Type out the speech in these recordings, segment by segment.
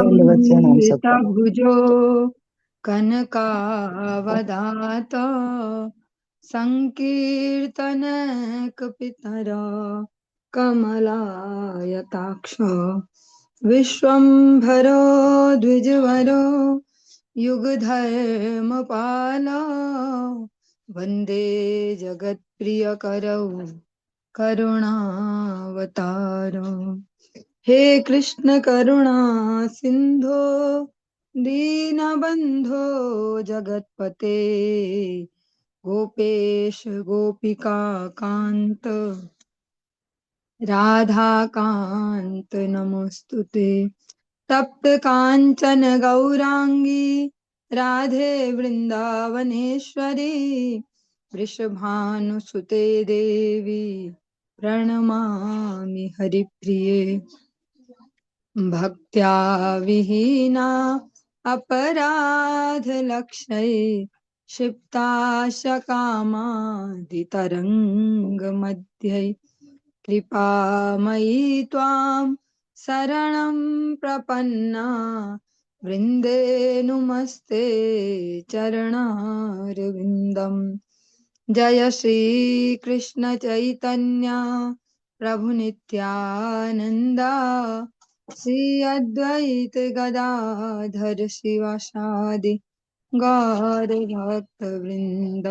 दंडवत प्रणाम सबका। गम्भीरभुजो कनकावदात संकीर्तनैकपितरो कमलायताक्ष विश्वम्भरो द्विजवरो युगधर्मपालो वन्दे जगत्प्रियकरौ करुणावतारो। हे कृष्ण करुणा सिंधो दीनबंधो जगतपते गोपेश गोपिका कांत राधा कांत नमोस्तुते। तप्त कांचन गौरांगी राधे वृंदावनेश्वरी वृषभानुसुते देवी प्रणमामि हरिप्रिये। भक्त्या विहीना अपराधलक्षये क्षिप्ताशकामादितरङ्गमध्ये कृपामयी त्वां शरणं प्रपन्ना वृन्दे नुमस्ते चरणारविन्दम्। जय श्री कृष्ण चैतन्य प्रभु नित्यानंदा श्री अद्वैत गदाधर शिवासादि गौर भक्त वृंद।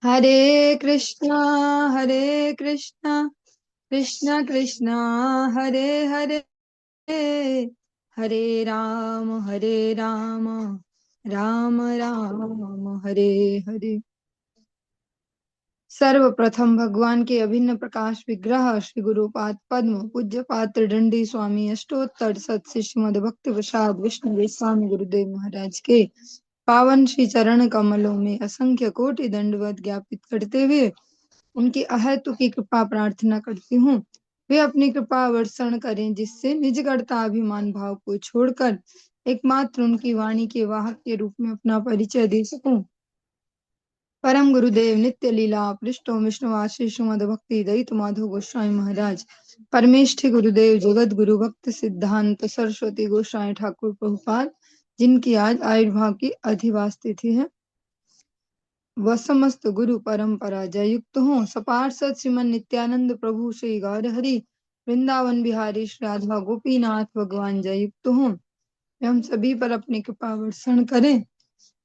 हरे कृष्णा कृष्ण कृष्ण हरे हरे हरे राम राम राम हरे हरे। सर्वप्रथम भगवान के अभिन्न प्रकाश विग्रह श्री गुरुपाद पद्म पूज्य पात्र दंडी स्वामी अष्टोत्तर सत श्रीमद भक्ति प्रसाद विष्णु स्वामी गुरुदेव महाराज के पावन श्री चरण कमलों में असंख्य कोटि दंडवत ज्ञापित करते हुए उनकी अहेतु की कृपा प्रार्थना करती हूँ। वे अपनी कृपा वर्षण करें जिससे निज कर्ता अभिमान भाव को छोड़कर एकमात्र उनकी वाणी के वाहक के रूप में अपना परिचय दे सकूं। परम गुरुदेव नित्य लीला पृष्ठो विष्णुवासी श्रीमद भक्ति दयित माधव गोस्वामी महाराज परमेष्ठी गुरुदेव जगत गुरु भक्त सिद्धांत सरस्वती गोस्वामी ठाकुर प्रभुपाद जिनकी आज आयुर्भाव की अधिवास तिथि है वह समस्त गुरु परंपरा जय युक्त हो। सपार्षद श्रीमन नित्यानंद प्रभु श्री गौर हरि वृंदावन बिहारी श्री राधा गोपीनाथ भगवान जय युक्त हो। हम सभी पर अपनी कृपा वर्षण करें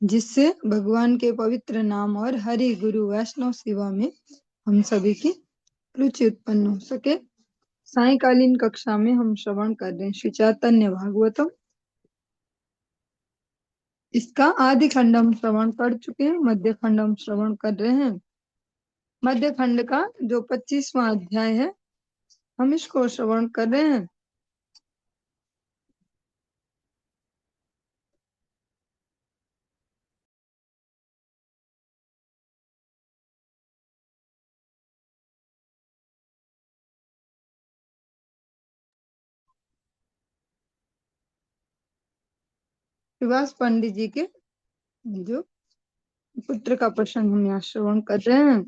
जिससे भगवान के पवित्र नाम और हरि गुरु वैष्णव सेवा में हम सभी की रुचि उत्पन्न हो सके। सायकालीन कक्षा में हम श्रवण कर रहे हैं श्री चैतन्य भागवतम। इसका आदि खंड हम श्रवण कर चुके हैं, मध्य खंड हम श्रवण कर रहे हैं। मध्य खंड का जो 25वां अध्याय है हम इसको श्रवण कर रहे हैं। श्रीवास पंडित जी के जो पुत्र का प्रसंग हम यहाँ श्रवण कर रहे हैं।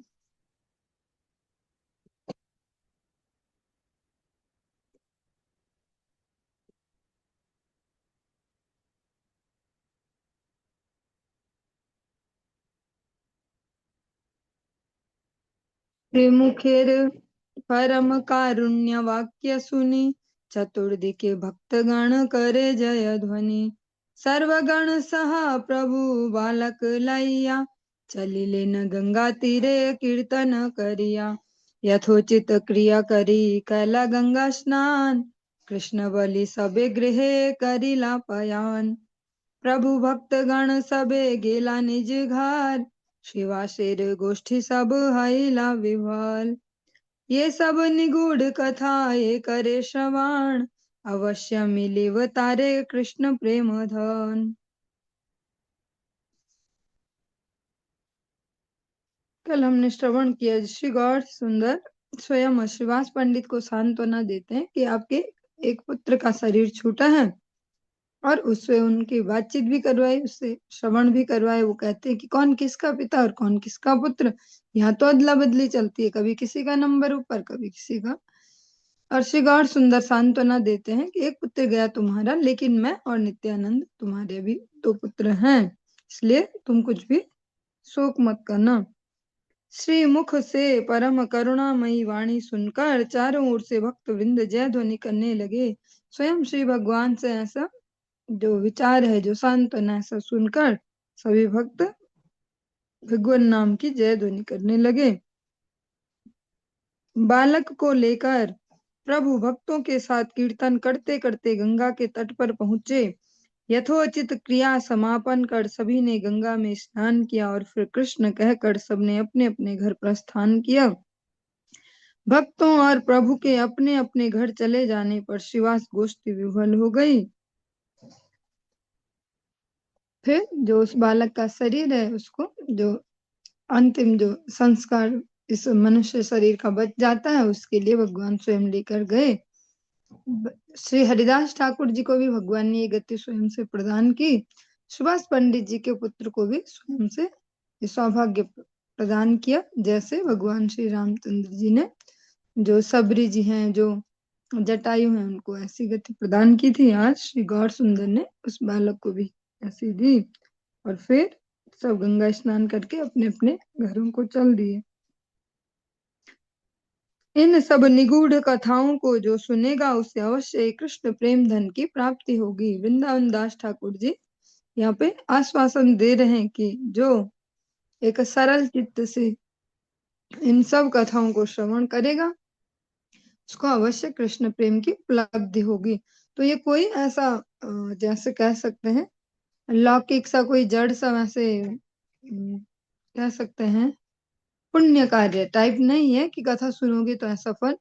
मुखेर परम कारुण्य वाक्य सुनी चतुर्दिके भक्तगण करे जय ध्वनि। सर्वगण सहा प्रभु बालक लैया चलिले न गंगा तीरे कीर्तन करिया। यथोचित क्रिया करी कैला गंगा स्नान कृष्ण बलि सबे गृहे करिला पयान। प्रभु भक्तगण सबे गेला निज घर शिवाशेर गोष्ठी सब हईला विभल। ये सब निगूढ़ कथा ये करे श्रवण अवश्य मिलिव तारे कृष्ण प्रेम धन। कल हमने श्रवण किया श्री गौर सुंदर स्वयं श्रीवास पंडित को सांत्वना देते हैं कि आपके एक पुत्र का शरीर छूटा है और उससे उनकी बातचीत भी करवाई, उससे श्रवण भी करवाए। वो कहते हैं कि कौन किसका पिता और कौन किसका पुत्र। यहाँ तो अदला बदली चलती है, कभी किसी का नंबर ऊपर कभी किसी का। और श्री गौर सुंदर सांत्वना देते हैं कि एक पुत्र गया तुम्हारा, लेकिन मैं और नित्यानंद तुम्हारे भी 2 पुत्र हैं, इसलिए तुम कुछ भी शोक मत करना। श्री मुख से परम करुणामयी वाणी सुनकर चारों ओर से भक्त वृंद जय ध्वनि करने लगे। स्वयं श्री भगवान से ऐसा जो विचार है, जो सांत्वना, ऐसा सुनकर सभी भक्त भगवान नाम की जय ध्वनि करने लगे। बालक को लेकर प्रभु भक्तों के साथ कीर्तन करते करते गंगा के तट पर पहुंचे। यथोचित क्रिया समापन कर सभी ने गंगा में स्नान किया और फिर कृष्ण कहकर सबने अपने अपने घर प्रस्थान किया। भक्तों और प्रभु के अपने अपने घर चले जाने पर श्रीवास गोष्ठी विफल हो गई। फिर जो उस बालक का शरीर है, उसको जो अंतिम जो संस्कार इस मनुष्य शरीर का बच जाता है, उसके लिए भगवान स्वयं लेकर गए। श्री हरिदास ठाकुर जी को भी भगवान ने ये गति स्वयं से प्रदान की। सुभाष पंडित जी के पुत्र को भी स्वयं से ये सौभाग्य प्रदान किया, जैसे भगवान श्री रामचंद्र जी ने जो सबरी जी हैं, जो जटायु हैं, उनको ऐसी गति प्रदान की थी। आज श्री गौर सुंदर ने उस बालक को भी ऐसी दी और फिर सब गंगा स्नान करके अपने अपने घरों को चल दिए। इन सब निगूढ़ कथाओं को जो सुनेगा उसे अवश्य कृष्ण प्रेम धन की प्राप्ति होगी। वृंदावन दास ठाकुर जी यहाँ पे आश्वासन दे रहे हैं कि जो एक सरल चित्त से इन सब कथाओं को श्रवण करेगा, उसको अवश्य कृष्ण प्रेम की उपलब्धि होगी। तो ये कोई ऐसा जैसे कह सकते हैं लौकिक सा, कोई जड़ सा, वैसे कह सकते हैं पुण्य कार्य टाइप नहीं है कि कथा सुनोगे तो ऐसा फल।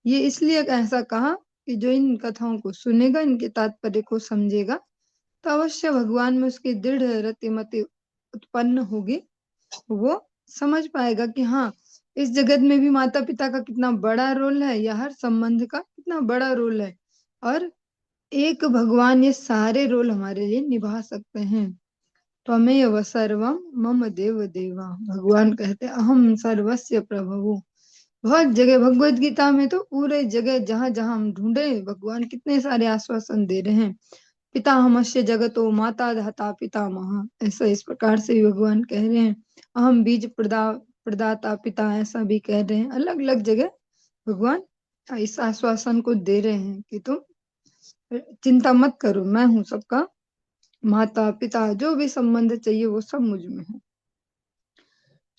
ये इसलिए ऐसा कहा कि जो इन कथाओं को सुनेगा, इनके तात्पर्य को समझेगा, तो अवश्य भगवान में उसकी दृढ़ रतिमति उत्पन्न होगी। वो समझ पाएगा कि हाँ, इस जगत में भी माता पिता का कितना बड़ा रोल है, या हर संबंध का कितना बड़ा रोल है, और एक भगवान ये सारे रोल हमारे लिए निभा सकते हैं। त्वमेव सर्वम मम देव देवा, भगवान कहते अहम सर्वस्य प्रभवो। बहुत जगह भगवत गीता में तो पूरे जगह जहां जहां हम ढूंढे, भगवान कितने सारे आश्वासन दे रहे हैं। पितामहस्य जगतो माता धाता पितामह, ऐसा इस प्रकार से भी भगवान कह रहे हैं। अहम बीज प्रदाता पिता, ऐसा भी कह रहे हैं। अलग अलग जगह भगवान इस आश्वासन को दे रहे हैं कि तुम चिंता मत करो, मैं हूं सबका माता पिता, जो भी संबंध चाहिए वो सब मुझ में है।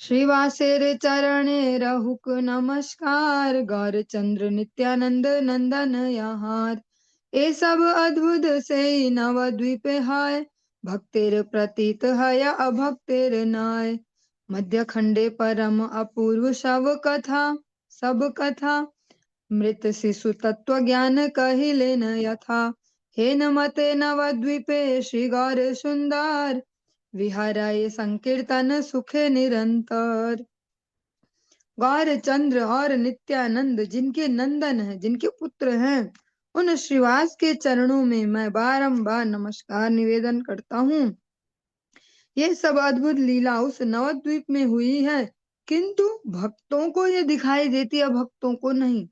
श्रीवासेर चरणे रहुक नमस्कार, गौर चंद्र नित्यानंद नंदन यहाँ। ए सब अद्भुत से नवद्वीप हाय, भक्तेर प्रतीत है या अभक्तेर नाय। मध्य खंडे परम अपूर्व शव कथा, सब कथा मृत शिशु तत्व ज्ञान कहिले न यथा। हे नमते नवद्वीपे श्री गौर सुंदर, विहाराय संकीर्तन सुखे निरंतर। गौर चंद्र और नित्यानंद जिनके नंदन है, जिनके पुत्र हैं, उन श्रीवास के चरणों में मैं बारंबार नमस्कार निवेदन करता हूँ। ये सब अद्भुत लीला उस नवद्वीप में हुई है, किंतु भक्तों को ये दिखाई देती है, भक्तों को नहीं।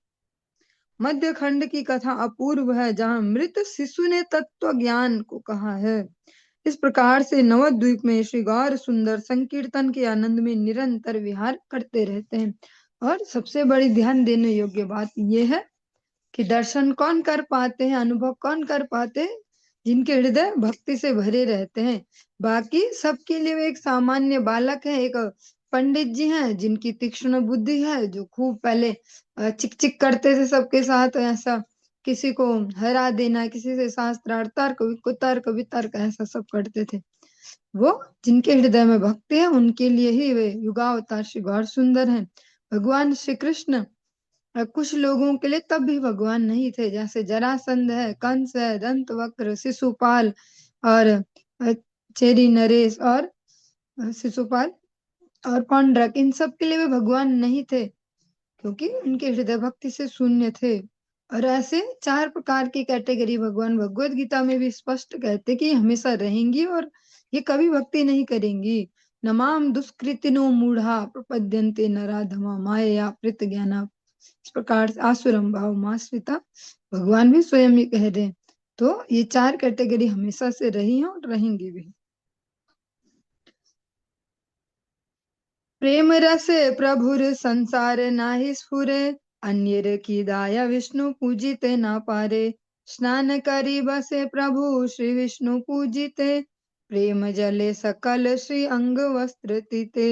मध्य खंड की कथा अपूर्व है, जहाँ मृत शिशु ने तत्व ज्ञान को कहा है। इस प्रकार से नवद्वीप में श्री गौर सुंदर संकीर्तन के आनंद में निरंतर विहार करते रहते हैं। और सबसे बड़ी ध्यान देने योग्य बात यह है कि दर्शन कौन कर पाते हैं, अनुभव कौन कर पाते हैं, जिनके हृदय भक्ति से भरे रहते हैं। बाकी सबके लिए एक सामान्य बालक है, एक पंडित जी हैं जिनकी तीक्ष्ण बुद्धि है, जो खूब पहले चिक चिक करते थे सबके साथ, ऐसा किसी को हरा देना, किसी से शास्त्रार्थ तर्क कुतर्क वितर्क ऐसा सब करते थे। वो जिनके हृदय में भक्ति है, उनके लिए ही वे युगावतार श्री गौर सुंदर हैं। भगवान श्री कृष्ण कुछ लोगों के लिए तब भी भगवान नहीं थे, जैसे जरासंध है, कंस है, दंतवक्र, शिशुपाल और चेरी नरेश और शिशुपाल और पौंड्रक, इन सब के लिए वे भगवान नहीं थे, क्योंकि उनके हृदय भक्ति से शून्य थे। और ऐसे 4 प्रकार की कैटेगरी भगवान भगवत गीता में भी स्पष्ट कहते कि हमेशा रहेंगी और ये कभी भक्ति नहीं करेंगी। नमाम दुष्कृतिनो मूढ़ा प्रपद्यन्ते नराधमा माया प्रत ज्ञाना इस प्रकार से आसुरम भाव माश्रिता, भगवान भी स्वयं ये कह रहे हैं। तो ये 4 कैटेगरी हमेशा से रही है और रहेंगी भी। प्रेम रस प्रभुर संसार नाहि स्फुरे, अन्यर की दाया विष्णु पूजिते ना पारे। स्नान करी बसे प्रभु श्री विष्णु पूजिते, प्रेम जले सकल श्री अंग वस्त्र तीते।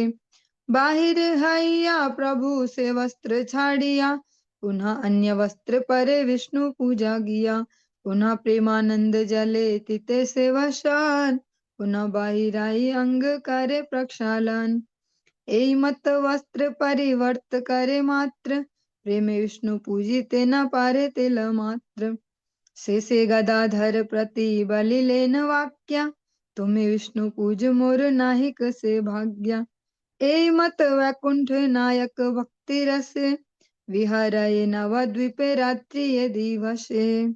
बाहिर हैया प्रभु से वस्त्र छाड़िया, पुनः अन्य वस्त्र परे विष्णु पूजा किया। पुनः प्रेमानंद जले तीते से वशन, पुनः बाहिर आई अंग करे प्रक्षालन। एई मत वस्त्र परिवर्त करे मात्र, प्रेम विष्णु पूजिते न पारे तिल मात्र। से गदाधर प्रति बलि लेन वाक्या, तुम्हें विष्णु पूज मोर नाहिक से भाग्या। ए मत वैकुंठ नायक भक्ति रस, विहरये नवद्वीपे रात्रि यदि वशे।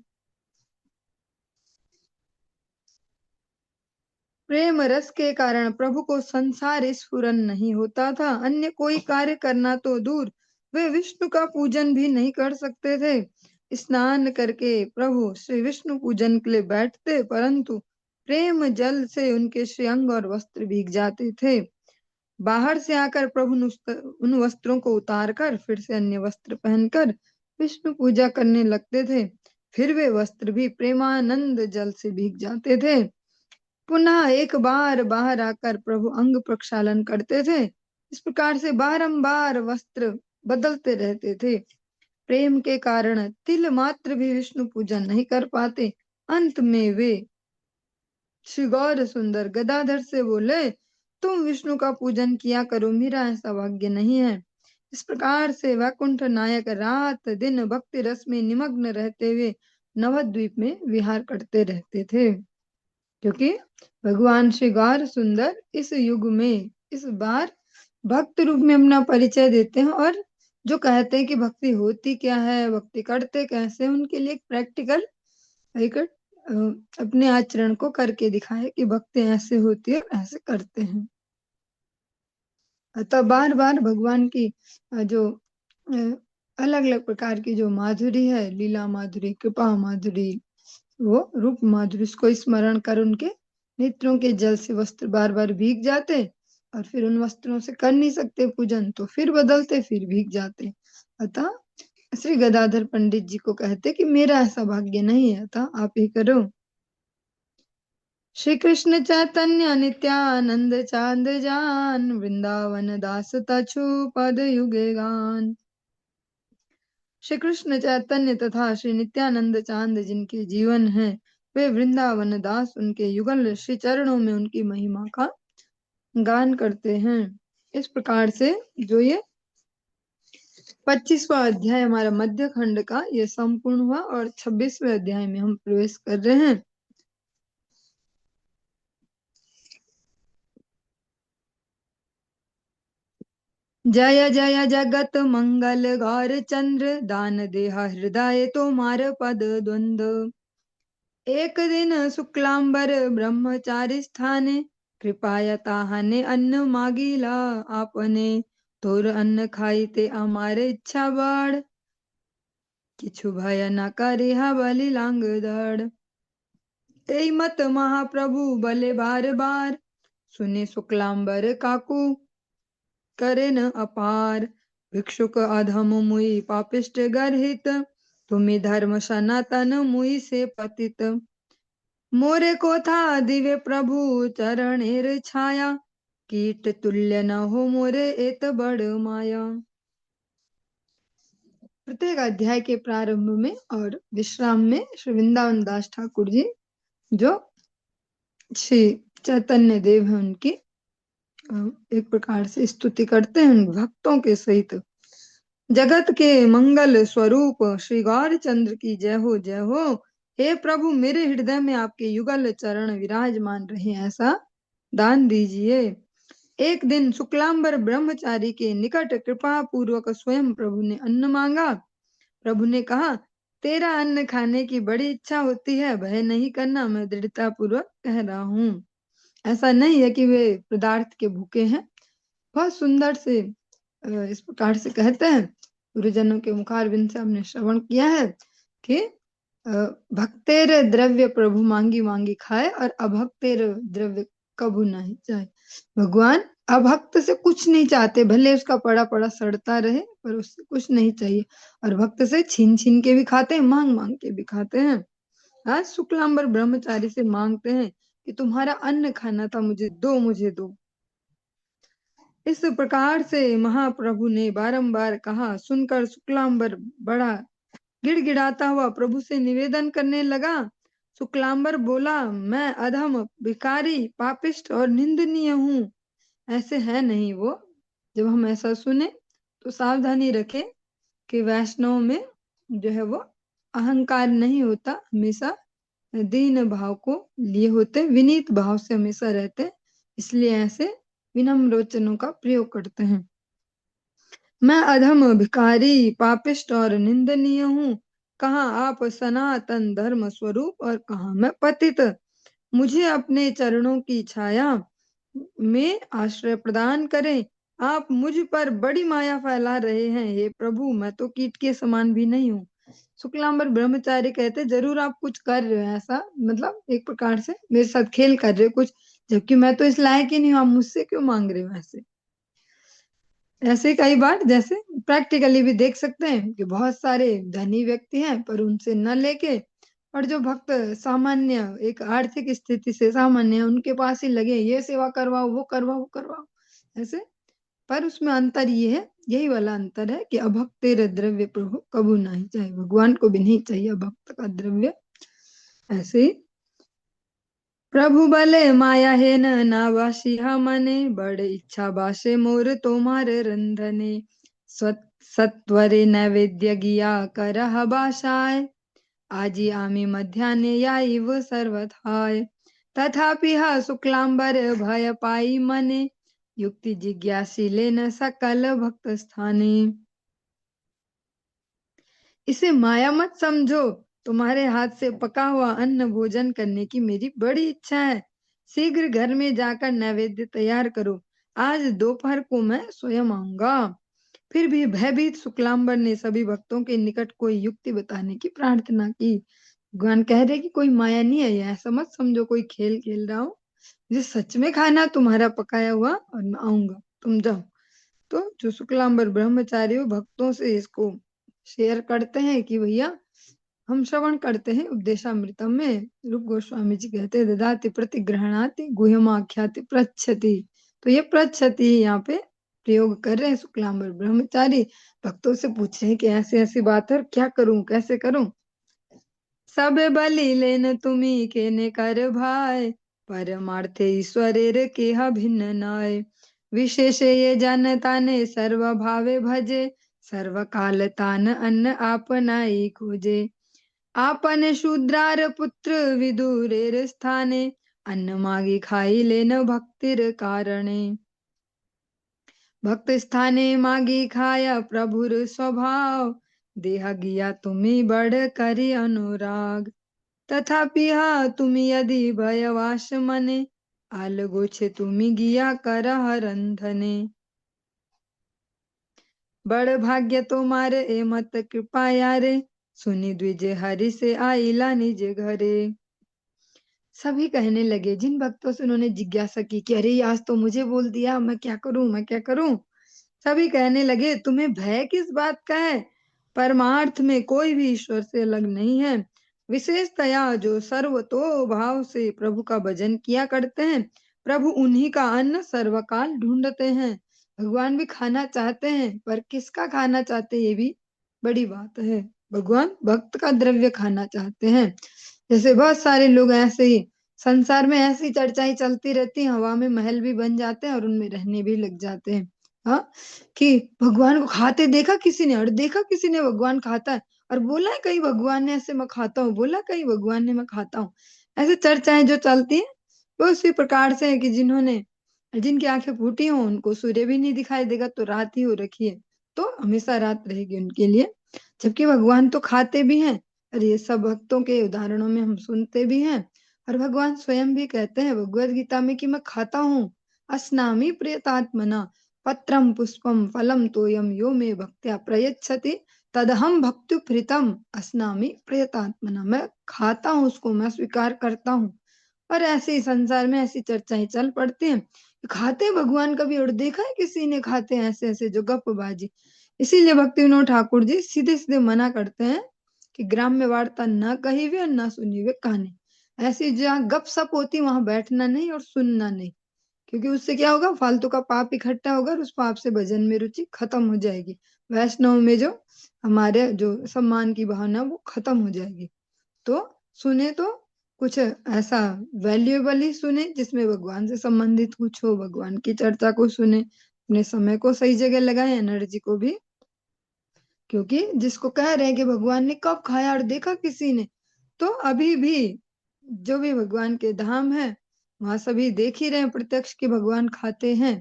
प्रेम रस के कारण प्रभु को संसार स्फुरन नहीं होता था। अन्य कोई कार्य करना तो दूर, वे विष्णु का पूजन भी नहीं कर सकते थे। स्नान करके प्रभु श्री विष्णु पूजन के लिए बैठते, परंतु प्रेम जल से उनके श्रीअंग और वस्त्र भीग जाते थे। बाहर से आकर प्रभु उन वस्त्रों को उतारकर फिर से अन्य वस्त्र पहनकर विष्णु पूजा करने लगते थे। फिर वे वस्त्र भी प्रेमानंद जल से भीग जाते थे। पुनः एक बार बाहर आकर प्रभु अंग प्रक्षालन करते थे। इस प्रकार से बारंबार वस्त्र बदलते रहते थे। प्रेम के कारण तिल मात्र भी विष्णु पूजन नहीं कर पाते। अंत में वे श्री गौर सुंदर गदाधर से बोले, तुम विष्णु का पूजन किया करो, मेरा ऐसा भाग्य नहीं है। इस प्रकार से वैकुंठ नायक रात दिन भक्ति रस में निमग्न रहते हुए नवद्वीप में विहार करते रहते थे। क्योंकि भगवान श्री गौर सुंदर इस युग में इस बार भक्त रूप में अपना परिचय देते हैं, और जो कहते हैं कि भक्ति होती क्या है, भक्ति करते कैसे, उनके लिए एक प्रैक्टिकल एक अपने आचरण को करके दिखाए कि भक्ति ऐसे होती है, ऐसे करते हैं। अतः बार बार भगवान की जो अलग अलग प्रकार की जो माधुरी है, लीला माधुरी, कृपा माधुरी, वो रूप माधुरी, उसको स्मरण कर उनके नेत्रों के जल से वस्त्र बार बार भीग जाते, और फिर उन वस्त्रों से कर नहीं सकते पूजन, तो फिर बदलते, फिर भीग जाते। अतः श्री गदाधर पंडित जी को कहते कि मेरा ऐसा भाग्य नहीं है, अतः आप ही करो। श्री कृष्ण चैतन्य नित्यानंद चांद जान, वृंदावन दास तछु पद युगे गान। श्री कृष्ण चैतन्य तथा श्री नित्यानंद चांद जिनके जीवन है, वे वृंदावन दास उनके युगल श्री चरणों में उनकी महिमा का गान करते हैं। इस प्रकार से जो ये 25वां अध्याय हमारा मध्य खंड का ये संपूर्ण हुआ, और 26वें अध्याय में हम प्रवेश कर रहे हैं। जय जय जगत मंगल गौर चंद्र, दान देहा हृदय तुम्हार पद द्वंद। एक दिन शुक्लांबर ब्रह्मचारी स्थाने, कृपाया ताहाने अन्न मागिला आपने। तोर अन्न खाईते अमारे इच्छा बढ़, किछु भय न करिहा बलि लांग दड़। ए मत महाप्रभु बले बार बार, सुने शुक्लांबर काकू करे न अपार। भिक्षुक अधम मुई पापिष्ट गर्हित, तुम्ही धर्म सनातन मुई से पतित। मोरे को था दिव्य प्रभु चरणेर छाया, कीट तुल्य न हो मोरे एत बड़ माया। प्रत्येक अध्याय के प्रारंभ में और विश्राम में श्री वृंदावन दास ठाकुर जी जो श्री चैतन्य देव है उनकी एक प्रकार से स्तुति करते हैं भक्तों के सहित। जगत के मंगल स्वरूप श्री गौर चंद्र की जय हो, जय हो। हे प्रभु, मेरे हृदय में आपके युगल चरण विराजमान रहे, ऐसा दान दीजिए। एक दिन शुक्लांबर ब्रह्मचारी के निकट कृपा पूर्वक स्वयं प्रभु ने अन्न मांगा। प्रभु ने कहा, तेरा अन्न खाने की बड़ी इच्छा होती है, भय नहीं करना, मैं दृढ़ता पूर्वक कह रहा हूँ। ऐसा नहीं है कि वे पदार्थ के भूखे हैं। बहुत सुंदर से इस प्रकार से कहते हैं गुरुजनों के मुखारबिंद से हमने श्रवण किया है कि भक्तेर द्रव्य प्रभु मांगी मांगी खाए और अभक्तेर द्रव्य कभू नहीं चाहे। भगवान अभक्त से कुछ नहीं चाहते, भले उसका पड़ा पड़ा सड़ता रहे पर उससे कुछ नहीं चाहिए, और भक्त से छीन छीन के भी खाते हैं, मांग मांग के भी खाते हैं। आज शुक्लांबर ब्रह्मचारी से मांगते हैं कि तुम्हारा अन्न खाना था, मुझे दो, मुझे दो। इस प्रकार से महाप्रभु ने बारंबार कहा। सुनकर शुक्लांबर बड़ा गिड़गिड़ाता हुआ प्रभु से निवेदन करने लगा। शुक्लांबर बोला, मैं अधम, भिखारी, पापिष्ट और निंदनीय हूँ। ऐसे है नहीं वो। जब हम ऐसा सुने तो सावधानी रखें कि वैष्णव में जो है वो अहंकार नहीं होता, हमेशा दीन भाव को लिए होते, विनीत भाव से हमेशा रहते, इसलिए ऐसे विनम्र वचनों का प्रयोग करते हैं। मैं अधम, भिखारी, पापिष्ट और निंदनीय हूँ। कहाँ आप सनातन धर्म स्वरूप और कहाँ मैं पतित। मुझे अपने चरणों की छाया में आश्रय प्रदान करें। आप मुझ पर बड़ी माया फैला रहे हैं, हे प्रभु, मैं तो कीट के समान भी नहीं हूँ। शुक्लांबर ब्रह्मचारी कहते, जरूर आप कुछ कर रहे हो ऐसा, मतलब एक प्रकार से मेरे साथ खेल कर रहे हो कुछ, जबकि मैं तो इस लायक ही नहीं हूँ, आप मुझसे क्यों मांग रहे हो ऐसे। ऐसे कई बार जैसे प्रैक्टिकली भी देख सकते हैं कि बहुत सारे धनी व्यक्ति हैं पर उनसे न लेके, और जो भक्त सामान्य एक आर्थिक स्थिति से सामान्य है उनके पास ही लगे, ये सेवा करवाओ, वो करवाओ, वो करवाओ ऐसे। पर उसमें अंतर ये है, यही वाला अंतर है कि अभक्त तेरे द्रव्य प्रभु कबू नहीं चाहिए, भगवान को भी नहीं चाहिए भक्त का द्रव्य। ऐसे ही प्रभु बले माया है न वासी मने, बड़े इच्छा बासे मोर तोमार रंधने। सत्वरे नैवेद्य गिया कर बासाय, आजी आमी मध्याने याइव सर्वथाय। तथापि हा शुक्लांबर भय पाई मने, युक्ति जिज्ञासी न सकल भक्त स्थाने। इसे माया मत समझो, तुम्हारे हाथ से पका हुआ अन्न भोजन करने की मेरी बड़ी इच्छा है। शीघ्र घर में जाकर नैवेद्य तैयार करो, आज दोपहर को मैं स्वयं आऊंगा। फिर भी भयभीत शुक्लांबर ने सभी भक्तों के निकट कोई युक्ति बताने की प्रार्थना की। भगवान कह रहे कि कोई माया नहीं है, ऐसा मत समझो कोई खेल खेल रहा हूँ, मुझे सच में खाना तुम्हारा पकाया हुआ और मैं आऊंगा, तुम जाओ। तो जो शुक्लांबर ब्रह्मचारी हो भक्तों से इसको शेयर करते हैं कि भैया हम श्रवण करते हैं उपदेशामृतम में रूप गोस्वामी जी कहते हैं, ददाति प्रतिग्रहणाति गुह्यमाख्याति पृच्छति। तो ये पृच्छति यहाँ पे प्रयोग कर रहे हैं शुक्लांबर ब्रह्मचारी, भक्तों से पूछ रहे हैं कि ऐसी ऐसी बात है, क्या करूं, कैसे करूं। सब बलि लेन तुम्ही केने कर भाई, परमार्थे ईश्वरेर केहा भिन्न नाय। विशेष ये जनता ने सर्व भावे भजे, सर्व काल तान अन्न आपनाई खोजे। आपन शूद्रार पुत्र विदुरेर स्थाने, अन्न मागी खाई लेन भक्तिर कारणे। भक्त स्थाने मागी खाया प्रभुर स्वभाव, देह गिया तुम्ही बड़ करी अनुराग। तथापि हा तुम्ही यदि भयवाश मने, आलगोछे तुम्ही गिया कर रंधने। बड़ भाग्य तुम्हारे ए मत कृपा यारे, सुनी द्विजे हरि से आईला निज घरे। सभी कहने लगे, जिन भक्तों से उन्होंने जिज्ञासा की कि अरे आज तो मुझे बोल दिया, मैं क्या करूं, मैं क्या करूं, सभी कहने लगे तुम्हें भय किस बात का है। परमार्थ में कोई भी ईश्वर से अलग नहीं है। विशेषतया जो सर्वतो भाव से प्रभु का भजन किया करते हैं, प्रभु उन्हीं का अन्न सर्वकाल ढूंढते हैं। भगवान भी खाना चाहते हैं, पर किसका खाना चाहते हैं ये भी बड़ी बात है। भगवान भक्त का द्रव्य खाना चाहते हैं। जैसे बहुत सारे लोग ऐसे ही संसार में ऐसी चर्चाएं चलती रहती हैं, हवा में महल भी बन जाते हैं और उनमें रहने भी लग जाते हैं। हाँ, कि भगवान को खाते देखा किसी ने, और देखा किसी ने भगवान खाता है, और बोला है कहीं भगवान ने ऐसे मैं खाता हूँ, बोला कहीं भगवान ने मैं खाता हूँ। ऐसे चर्चाएं जो चलती हैं वो उसी प्रकार से है कि जिन्होंने जिनकी आंखें फूटी हो उनको सूर्य भी नहीं दिखाई देगा, तो रात ही हो रखी है, तो हमेशा रात रहेगी उनके लिए। जबकि भगवान तो खाते भी हैं, और ये सब भक्तों के उदाहरणों में हम सुनते भी हैं। और भगवान स्वयं भी कहते हैं भगवद गीता में कि मैं खाता हूँ, अस्नामी प्रियतात्मना, पत्रम पुष्पम फलम तोयम यो मे भक्त्या प्रयच्छति तदहम भक्तु प्रीतम अस्नामि प्रयतात्मना। मैं खाता हूँ उसको, मैं स्वीकार करता हूँ। और ऐसे ही संसार में ऐसी चर्चाएं चल पड़ती हैं। खाते हैं भगवान कभी और देखा है किसी ने खाते हैं ऐसे ऐसे जो गपबाजी। इसीलिए भक्ति विनोद ठाकुर जी सीधे सीधे मना करते हैं कि ग्राम्य वार्ता न कही हुई और न सुनी हुई कहानी। ऐसी जहाँ गप सप होती वहां बैठना नहीं और सुनना नहीं, क्योंकि उससे क्या होगा, फालतू का पाप इकट्ठा होगा और उस पाप से भजन में रुचि खत्म हो जाएगी। वैष्णव में जो हमारे जो सम्मान की भावना वो खत्म हो जाएगी। तो सुने तो कुछ ऐसा वैल्यूएबल ही सुने, जिसमें भगवान से संबंधित कुछ हो, भगवान की चर्चा को सुने, अपने समय को सही जगह लगाए, एनर्जी को भी। क्योंकि जिसको कह रहे हैं कि भगवान ने कब खाया और देखा किसी ने, तो अभी भी जो भी भगवान के धाम है वहां सभी देख ही रहे हैं प्रत्यक्ष कि भगवान खाते हैं।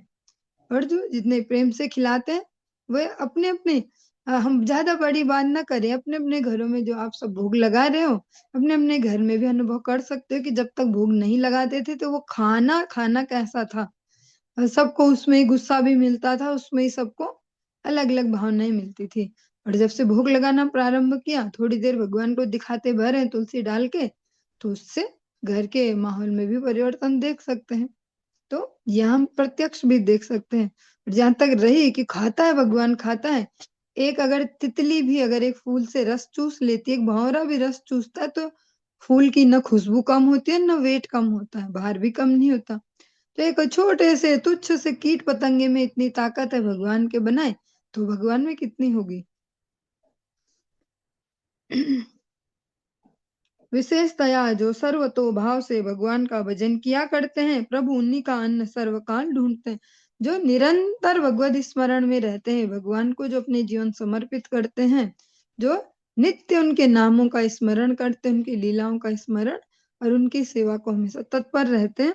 और जो जितने प्रेम से खिलाते हैं वे अपने अपने हम ज्यादा बड़ी बात ना करें, अपने अपने घरों में जो आप सब भोग लगा रहे हो अपने अपने घर में भी अनुभव कर सकते हो कि जब तक भोग नहीं लगाते थे तो वो खाना खाना कैसा था। सबको उसमें ही गुस्सा भी मिलता था, उसमें ही सबको अलग अलग भावनाएं मिलती थी। और जब से भोग लगाना प्रारंभ किया, थोड़ी देर भगवान को दिखाते भर है तुलसी डाल के, तो उससे घर के माहौल में भी परिवर्तन देख सकते हैं। तो यह हम प्रत्यक्ष भी देख सकते हैं। जहां तक रही कि खाता है भगवान, खाता है। एक अगर तितली भी अगर एक फूल से रस चूस लेती है, एक भंवरा भी रस चूसता है, तो फूल की न खुशबू कम होती है न वेट कम होता है, भार भी कम नहीं होता। तो एक छोटे से तुच्छ से कीट पतंगे में इतनी ताकत है भगवान के बनाए, तो भगवान में कितनी होगी। विशेषतया जो सर्वतो भाव से भगवान का भजन किया करते हैं, प्रभु उन्हीं का अन्न सर्वकाल ढूंढते हैं। जो निरंतर भगवत स्मरण में रहते हैं, भगवान को जो अपने जीवन समर्पित करते हैं, जो नित्य उनके नामों का स्मरण करते हैं, उनकी लीलाओं का स्मरण और उनकी सेवा को हमेशा तत्पर रहते हैं,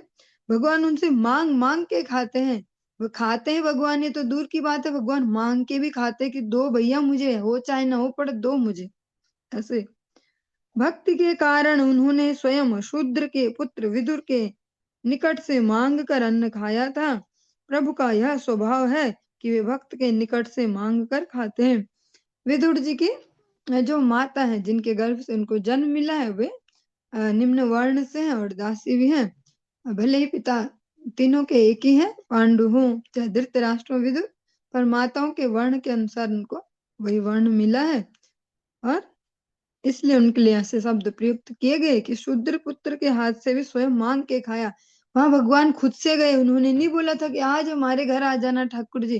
भगवान उनसे मांग मांग के खाते हैं। वो खाते हैं भगवान, ये तो दूर की बात है, भगवान मांग के भी खाते हैं कि दो भैया मुझे, हो चाहे ना हो पर दो मुझे। ऐसे भक्ति के कारण उन्होंने स्वयं शूद्र के पुत्र विदुर के निकट से मांग कर अन्न खाया था। प्रभु का यह स्वभाव है कि वे भक्त के निकट से मांग कर खाते हैं। विदुर जी की जो माता है, जिनके गर्भ से उनको जन्म मिला है, वे निम्न वर्ण से हैं और दासी भी हैं। भले ही पिता तीनों के एक ही हैं, पांडु हो चाहे धृतराष्ट्र हो विदुर, पर माताओं के वर्ण के अनुसार उनको वही वर्ण मिला है। और इसलिए उनके लिए ऐसे शब्द प्रयुक्त किए गए कि शूद्र पुत्र के हाथ से भी स्वयं मांग के खाया। वहां भगवान खुद से गए, उन्होंने नहीं बोला था कि आज हमारे घर आ जाना ठाकुर जी।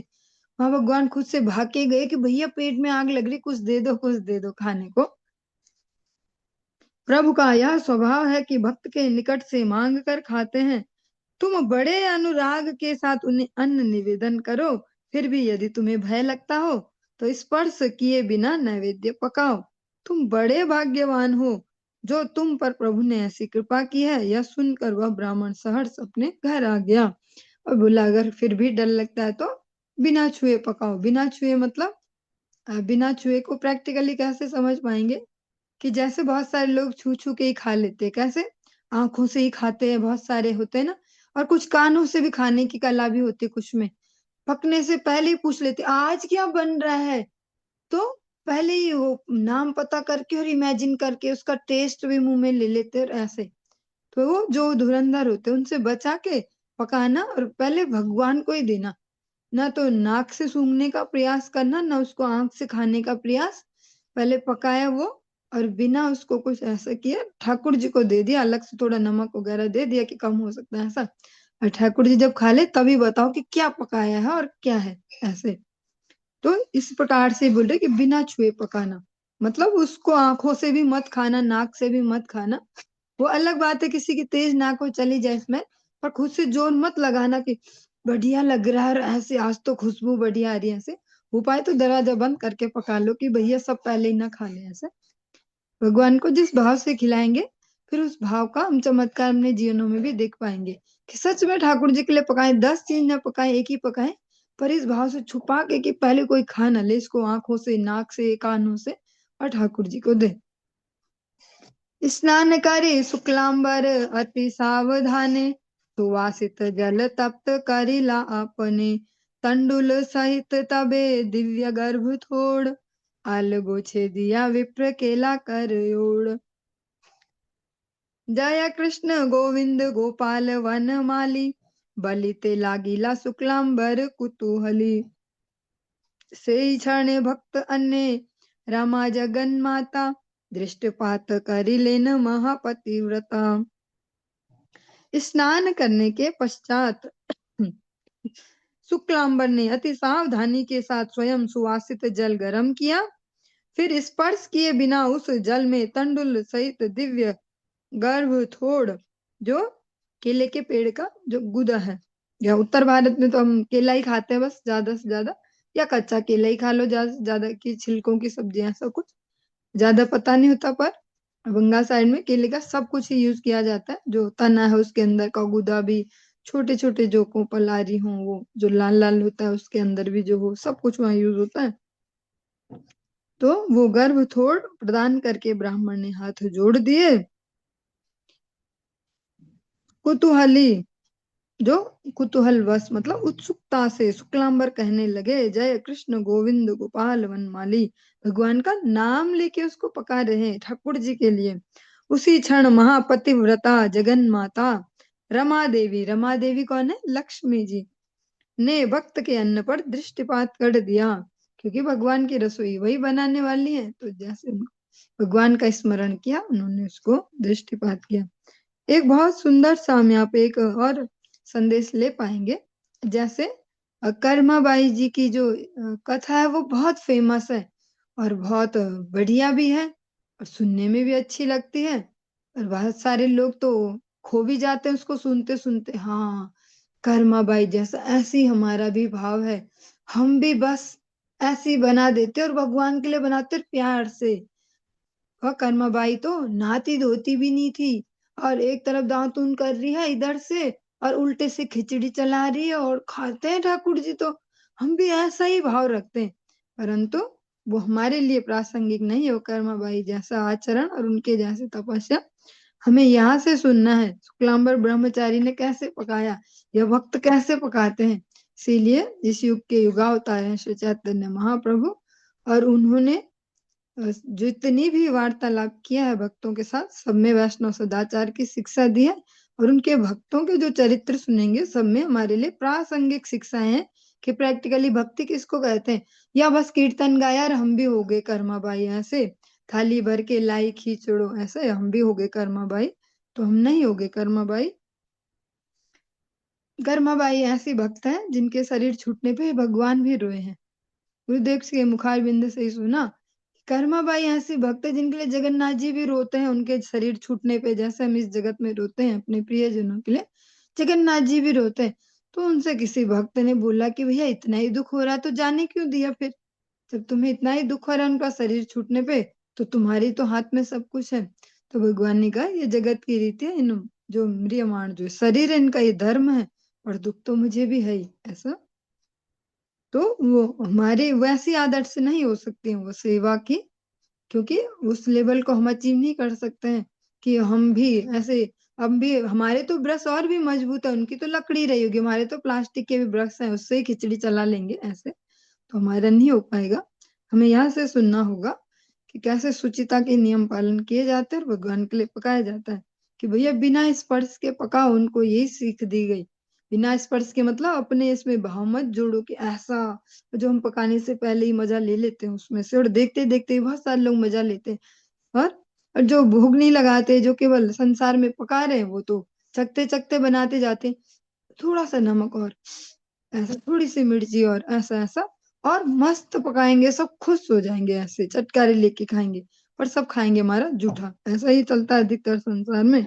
वहां भगवान खुद से भाग के गए कि भैया पेट में आग लग रही, कुछ दे दो, कुछ दे दो खाने को। प्रभु का यह स्वभाव है कि भक्त के निकट से मांग कर खाते हैं। तुम बड़े अनुराग के साथ उन्हें अन्न निवेदन करो, फिर भी यदि तुम्हें भय लगता हो तो स्पर्श किए बिना नैवेद्य पकाओ। तुम बड़े भाग्यवान हो जो तुम पर प्रभु ने ऐसी कृपा की है। यह सुनकर वह ब्राह्मण सहर्ष अपने घर आ गया और बोला, अगर फिर भी डर लगता है तो बिना छुए पकाओ। बिना छुए मतलब बिना छुए को प्रैक्टिकली कैसे समझ पाएंगे कि जैसे बहुत सारे लोग छू छू के ही खा लेते हैं, कैसे आंखों से ही खाते हैं, बहुत सारे होते हैं ना। और कुछ कानों से भी खाने की कला भी होती है, कुछ में पकने से पहले ही पूछ लेते आज क्या बन रहा है। तो पहले ही वो नाम पता करके और इमेजिन करके उसका टेस्ट भी मुंह में ले लेते हैं। और ऐसे तो वो जो धुरंधर होते हैं उनसे बचा के पकाना और पहले भगवान को ही देना। ना तो नाक से सूंघने का प्रयास करना, ना उसको आंख से खाने का प्रयास। पहले पकाया वो और बिना उसको कुछ ऐसा किया ठाकुर जी को दे दिया, अलग से थोड़ा नमक वगैरह दे दिया कि कम हो सकता है ऐसा। और ठाकुर जी जब खा ले तभी बताओ कि क्या पकाया है और क्या है। ऐसे तो इस प्रकार से बोल रहे कि बिना छुए पकाना मतलब उसको आंखों से भी मत खाना, नाक से भी मत खाना। वो अलग बात है किसी की तेज नाक हो चली जाए इसमें, पर खुद से जोर मत लगाना कि बढ़िया लग रहा है ऐसे, आज तो खुशबू बढ़िया आ रही है ऐसे। उपाय तो दरवाजा बंद करके पका लो कि भैया सब पहले ही ना खा ले ऐसे। भगवान को जिस भाव से खिलाएंगे फिर उस भाव का हम चमत्कार अपने जीवनों में भी देख पाएंगे कि सच में ठाकुर जी के लिए पकाए, 10 चीज ना पकाए, एक ही पकाए, पर इस भाव से छुपा के कि पहले कोई खा ना ले इसको, आंखों से, नाक से, कानों से, और ठाकुर जी को दे। स्नान करे शुक्लांबर अति सावधाने, सुवासित जल तप्त करिला आपने, तंडुल सहित तबे दिव्य गर्भ थोड़, आलगो छे दिया विप्र केला कर ओड़। जय कृष्ण गोविंद गोपाल वन माली, बलिते लागिला शुक्लांबर कुतूहली। सेई क्षणे भक्त अन्य रमा जगन माता, दृष्टपात करिलेन महापतिव्रता। स्नान करने के पश्चात शुक्लांबर ने अति सावधानी के साथ स्वयं सुवासित जल गर्म किया, फिर स्पर्श किए बिना उस जल में तंडुल सहित दिव्य गर्भ थोड़, जो केले के पेड़ का जो गुदा है, या उत्तर भारत में तो हम केला ही खाते हैं बस ज्यादा से ज्यादा, या कच्चा केला ही खा लो ज्यादा से ज्यादा, की छिलकों की सब्जियां, ऐसा कुछ ज्यादा पता नहीं होता। पर बंगाल साइड में केले का सब कुछ ही यूज किया जाता है, जो तना है उसके अंदर का गुदा भी, छोटे छोटे जो को पलारी हो, वो जो लाल लाल होता है उसके अंदर भी जो हो, सब कुछ वहाँ यूज होता है। तो वो गर्भ थोड़ प्रदान करके ब्राह्मण ने हाथ जोड़ दिए। कुतूहली, जो कुतूहलवश मतलब उत्सुकता से शुक्लांबर कहने लगे, जय कृष्ण गोविंद गोपाल वनमाली, भगवान का नाम लेके उसको पका रहे हैं ठाकुर जी के लिए। उसी क्षण महापतिव्रता जगन माता रमा देवी कौन है? लक्ष्मी जी ने भक्त के अन्न पर दृष्टिपात कर दिया, क्योंकि भगवान की रसोई वही बनाने वाली है, तो जैसे भगवान का स्मरण किया उन्होंने उसको दृष्टिपात किया। एक बहुत सुंदर सा हम यहाँ पे एक और संदेश ले पाएंगे। जैसे कर्माबाई जी की जो कथा है वो बहुत फेमस है और बहुत बढ़िया भी है और सुनने में भी अच्छी लगती है, और बहुत सारे लोग तो खो भी जाते हैं उसको सुनते सुनते। हाँ, कर्माबाई जैसा ऐसी हमारा भी भाव है, हम भी बस ऐसी बना देते और भगवान के लिए बनाते प्यार से। वह कर्माबाई तो नहाती धोती भी नहीं थी, और एक तरफ दातून कर रही है इधर से, और उल्टे से खिचड़ी चला रही है और खाते हैं ठाकुर जी। तो हम भी ऐसा ही भाव रखते हैं, परंतु वो हमारे लिए प्रासंगिक नहीं है वो कर्माबाई जैसा आचरण और उनके जैसे तपस्या। हमें यहाँ से सुनना है शुक्लांबर ब्रह्मचारी ने कैसे पकाया, यह भक्त कैसे पकाते हैं। इसीलिए इस युग के युगावतार हैं श्री चैतन्य महाप्रभु, और उन्होंने जितनी भी वार्तालाप किया है भक्तों के साथ, सब में वैष्णव सदाचार की शिक्षा दी है, और उनके भक्तों के जो चरित्र सुनेंगे सब में हमारे लिए प्रासंगिक शिक्षाएं हैं कि प्रैक्टिकली भक्ति किसको कहते हैं। या बस कीर्तन गाया और हम भी हो गए कर्माबाई, ऐसे थाली भर के लाई खींचड़ो ऐसे हम भी हो गए कर्माबाई, तो हम नहीं हो गए कर्माबाई। कर्माबाई ऐसी भक्त है जिनके शरीर छूटने पे भगवान भी रोए हैं। गुरुदेव के मुखार बिंद से ही सुना, कर्माबाई ऐसी भक्त है जिनके लिए जगन्नाथ जी भी रोते हैं उनके शरीर छूटने पे, जैसे हम इस जगत में रोते हैं अपने प्रियजनों के लिए, जगन्नाथ जी भी रोते हैं। तो उनसे किसी भक्त ने बोला कि भैया इतना ही दुख हो रहा है तो जाने क्यों दिया, फिर जब तुम्हें इतना ही दुख हो रहा है उनका शरीर छूटने पे, तो तुम्हारी तो हाथ में सब कुछ है। तो भगवान ने कहा ये जगत की रीति है, इन जो म्रियमाण जो शरीर है इनका ये धर्म है, और दुख तो मुझे भी है ही ऐसा। तो वो हमारे वैसी आदत से नहीं हो सकती है वो सेवा की, क्योंकि उस लेवल को हम अचीव नहीं कर सकते हैं कि हम भी ऐसे। अब भी हमारे तो ब्रश और भी मजबूत है, उनकी तो लकड़ी रही होगी, हमारे तो प्लास्टिक के भी ब्रश हैं, उससे ही खिचड़ी चला लेंगे ऐसे, तो हमारा नहीं हो पाएगा। हमें यहाँ से सुनना होगा कि कैसे शुचिता के नियम पालन किए जाते हैं और भगवान के लिए पकाया जाता है, कि भैया बिना स्पर्श के पकाओ, उनको यही सीख दी गई। बिना स्पर्श के मतलब अपने इसमें भाव मत जोड़ो कि ऐसा, जो हम पकाने से पहले ही मजा ले लेते हैं उसमें से, और देखते देखते बहुत सारे लोग मजा लेते हैं। और जो भोग नहीं लगाते, जो केवल संसार में पका रहे हैं, वो तो चखते चखते बनाते जाते हैं, थोड़ा सा नमक और ऐसा, थोड़ी सी मिर्ची और ऐसा ऐसा, और मस्त पकाएंगे, सब खुश हो जाएंगे, ऐसे चटकारे लेके खाएंगे, पर सब खाएंगे हमारा जूठा। ऐसा ही चलता है अधिकतर संसार में।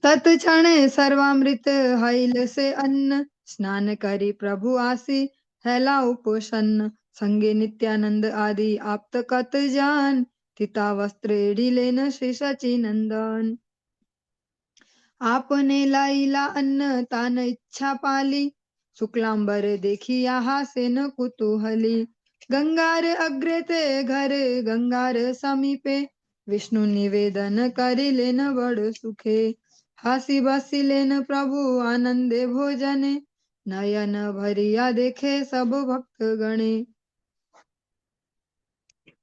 तत्क्षण सर्वामृत हईल से अन्न, स्नान करी प्रभु आसी हैला उपोषण, संगे नित्यानंद आदि आप्त कत जान, तिता वस्त्र लेन श्री सची नंदन। आपने लाईला अन्न तान इच्छा पाली, शुक्लांबर देखिया हासे न कुतूहली। गंगार अग्रे ते घर गंगार समीपे, विष्णु निवेदन करिले न बड़ सुखे। हासी बसिले न प्रभु आनंदे भोजने, नयन भरिया देखे सब भक्त गणे।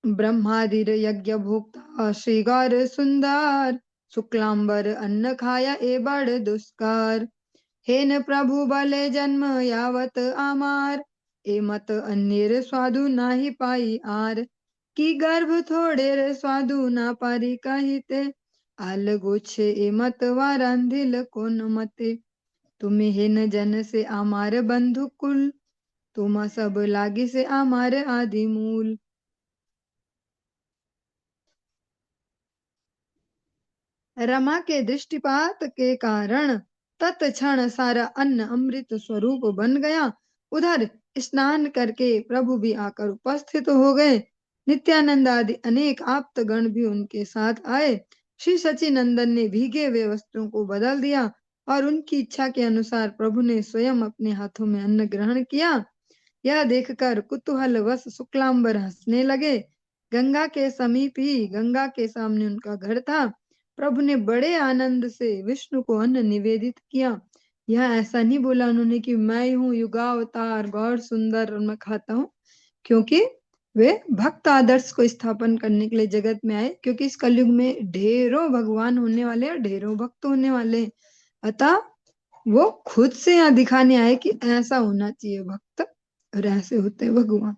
ब्रह्मादि यज्ञ भोक्ता श्री गौर सुंदर, शुक्लांबर अन्न खाया ए बड़ दुष्कर। हेन प्रभु बले जन्म यावत आमार, ए मत अन्य स्वादु नाही पाई आर। की गर्भ थोड़े रे स्वादु ना पारी कहिते, आल गोछे ए मत वारांधिल कोन मते। तुम्हें हेन जन से आमार बंधु कुल, तुम सब लागी से आमार आदि मूल। रमा के दृष्टिपात के कारण तत्क्षण सारा अन्न अमृत स्वरूप बन गया। उधर स्नान करके प्रभु भी आकर उपस्थित हो गए। नित्यानंद आदि अनेक आप्त गण भी उनके साथ आए। श्री सचिनंदन ने भीगे हुए वस्त्रों को बदल दिया और उनकी इच्छा के अनुसार प्रभु ने स्वयं अपने हाथों में अन्न ग्रहण किया। यह देखकर कुतूहलवश शुक्लांबर हंसने लगे। गंगा के समीप ही गंगा के सामने उनका घर था। प्रभु ने बड़े आनंद से विष्णु को अन्न निवेदित किया। यह ऐसा नहीं बोला उन्होंने कि मैं हूँ युगावतार गौर सुंदर और मैं खाता हूँ, क्योंकि वे भक्त आदर्श को स्थापन करने के लिए जगत में आए। क्योंकि इस कलयुग में ढेरों भगवान होने वाले और ढेरों भक्त होने वाले, अतः वो खुद से यहाँ दिखाने आए कि ऐसा होना चाहिए भक्त और ऐसे होते हैं भगवान।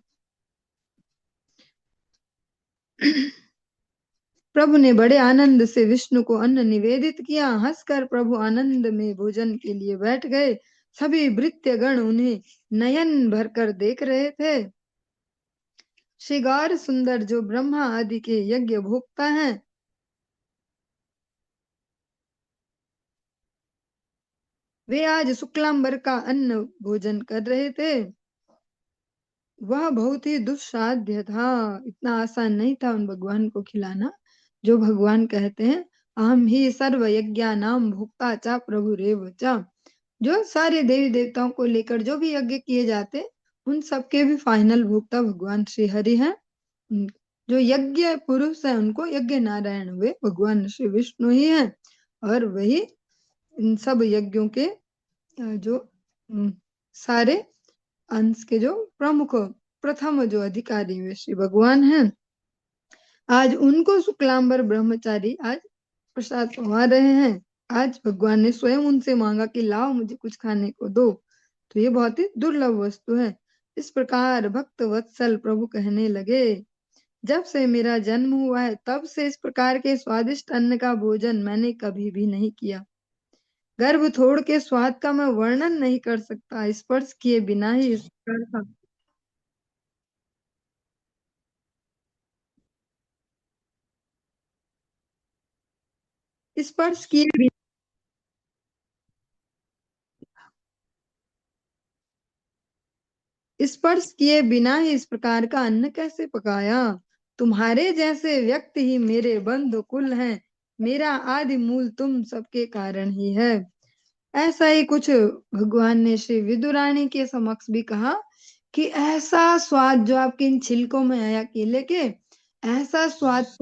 प्रभु ने बड़े आनंद से विष्णु को अन्न निवेदित किया। हंसकर प्रभु आनंद में भोजन के लिए बैठ गए। सभी भृत्यगण उन्हें नयन भरकर देख रहे थे। श्री गौर सुंदर जो ब्रह्मा आदि के यज्ञ भोक्ता हैं, वे आज शुक्लांबर का अन्न भोजन कर रहे थे। वह बहुत ही दुस्साध्य था, इतना आसान नहीं था उन भगवान को खिलाना। जो भगवान कहते हैं अहम ही सर्व यज्ञानाम भोक्ता चा प्रभु रेव चा, जो सारे देवी देवताओं को लेकर जो भी यज्ञ किए जाते उन सबके भी फाइनल भोक्ता भगवान श्री हरि हैं। जो यज्ञ पुरुष है उनको यज्ञ नारायण वे भगवान श्री विष्णु ही हैं, और वही इन सब यज्ञों के जो सारे अंश के जो प्रमुख प्रथम जो अधिकारी वे श्री भगवान हैं। आज उनको शुक्लांबर ब्रह्मचारी आज प्रसाद पवा रहे हैं। आज भगवान ने स्वयं उनसे मांगा कि लाओ मुझे कुछ खाने को दो, तो ये बहुत ही दुर्लभ वस्तु है। इस प्रकार भक्त वत्सल प्रभु कहने लगे, जब से मेरा जन्म हुआ है तब से इस प्रकार के स्वादिष्ट अन्न का भोजन मैंने कभी भी नहीं किया। गर्भ थोड़ के स्वाद का मैं वर्णन नहीं कर सकता, स्पर्श किए बिना ही इस प्रकार का स्पर्श किए स्पर्श किए बिना ही इस प्रकार का अन्न कैसे पकाया। तुम्हारे जैसे व्यक्ति ही मेरे बंधु कुल हैं, मेरा आदि मूल तुम सबके कारण ही है। ऐसा ही कुछ भगवान ने श्री विदुरानी के समक्ष भी कहा कि ऐसा स्वाद जो आपके इन छिलकों में आया केले के, ऐसा स्वाद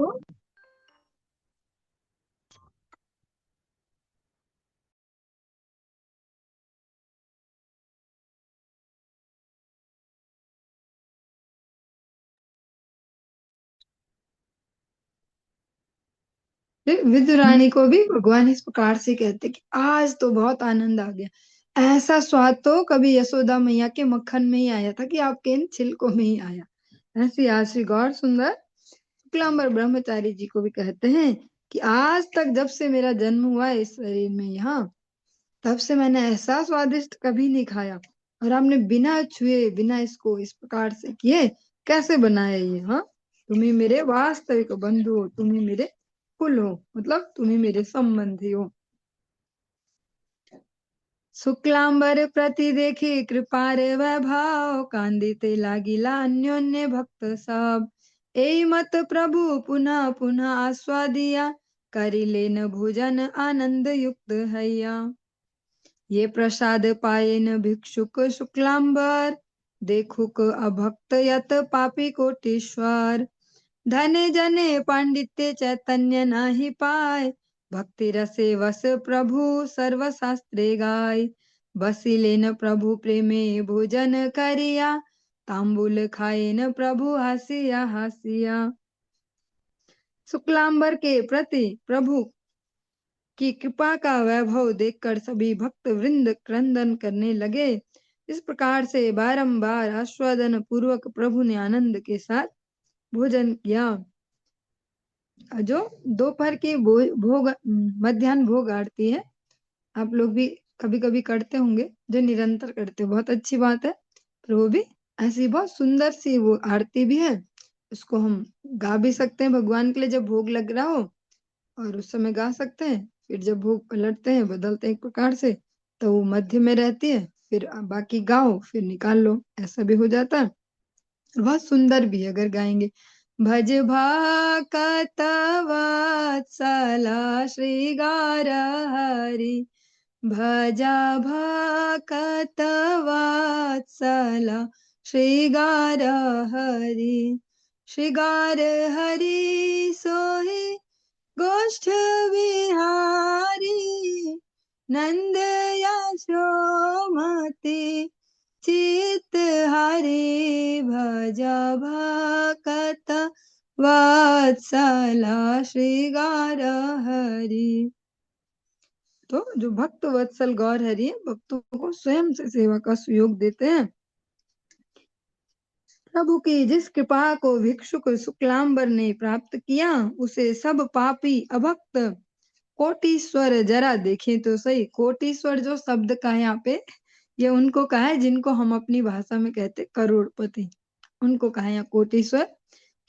तो विदुरानी को भी भगवान इस प्रकार से कहते कि आज तो बहुत आनंद आ गया। ऐसा स्वाद तो कभी यशोदा मैया के मक्खन में ही आया था कि आपके इन छिलकों में ही आया। ऐसी आज श्री गौर सुंदर शुक्लांबर ब्रह्मचारी जी को भी कहते हैं कि आज तक जब से मेरा जन्म हुआ है इस शरीर में यहाँ, तब से मैंने ऐसा स्वादिष्ट कभी नहीं खाया। और आपने बिना छुए बिना इसको इस प्रकार से किए कैसे बनाया ये। हाँ, तुम्ही मेरे वास्तविक बंधु हो, तुम्ही मेरे कुल हो, मतलब तुम्ही मेरे संबंधी हो। शुक्लांबर प्रति देखी कृपा रे वैभाव, कांदिते लागिला अन्योन्य भक्त सब। ए मत प्रभु पुनः पुनः आस्वादिया, करी लेन भोजन आनंद युक्त हैया। ये प्रसाद पाए न भिक्षुक शुक्लांबर, देखुक अभक्त यत पापी कोटीश्वर। धने जने पांडित्य चैतन्य नाही पाए, भक्ति रसे वस प्रभु सर्व शास्त्रे गाय। बसिले न प्रभु प्रेमे भोजन करिया, तांबूल खाए न प्रभु हासिया हासिया। शुक्लांबर के प्रति प्रभु की कृपा का वैभव देखकर सभी भक्त वृंद क्रंदन करने लगे। इस प्रकार से बारंबार आस्वादन पूर्वक प्रभु ने आनंद के साथ भोजन किया। जो दोपहर की भोग मध्याह्न भोग आरती है, आप लोग भी कभी कभी करते होंगे, जो निरंतर करते हो, बहुत अच्छी बात है। पर वो भी ऐसी बहुत सुंदर सी वो आरती भी है, उसको हम गा भी सकते हैं भगवान के लिए जब भोग लग रहा हो, और उस समय गा सकते हैं। फिर जब भोग पलटते हैं, बदलते हैं एक प्रकार से, तो वो मध्य में रहती है, फिर बाकी गाओ फिर निकाल लो, ऐसा भी हो जाता है। बहुत सुंदर भी है अगर गाएंगे। भज भाकत वत्सला श्रृगार हरि, भजा भाकत वत्सला श्रृगार हरि, श्रृगार हरि सोहि गोष्ठ विहारी, नंद यशोमति चित हरि, भजा भकत वत्सला श्रृगार हरि। तो जो भक्त वत्सल गौर हरि है, भक्तों को स्वयं से सेवा का सुयोग देते हैं। प्रभु की जिस कृपा को भिक्षुक शुक्लांबर ने प्राप्त किया, उसे सब पापी अभक्त कोटीश्वर जरा देखें तो सही। कोटीश्वर जो शब्द का है यहाँ पे, ये उनको कहा है जिनको हम अपनी भाषा में कहते करोड़पति, उनको कहा है यहाँ कोटीश्वर,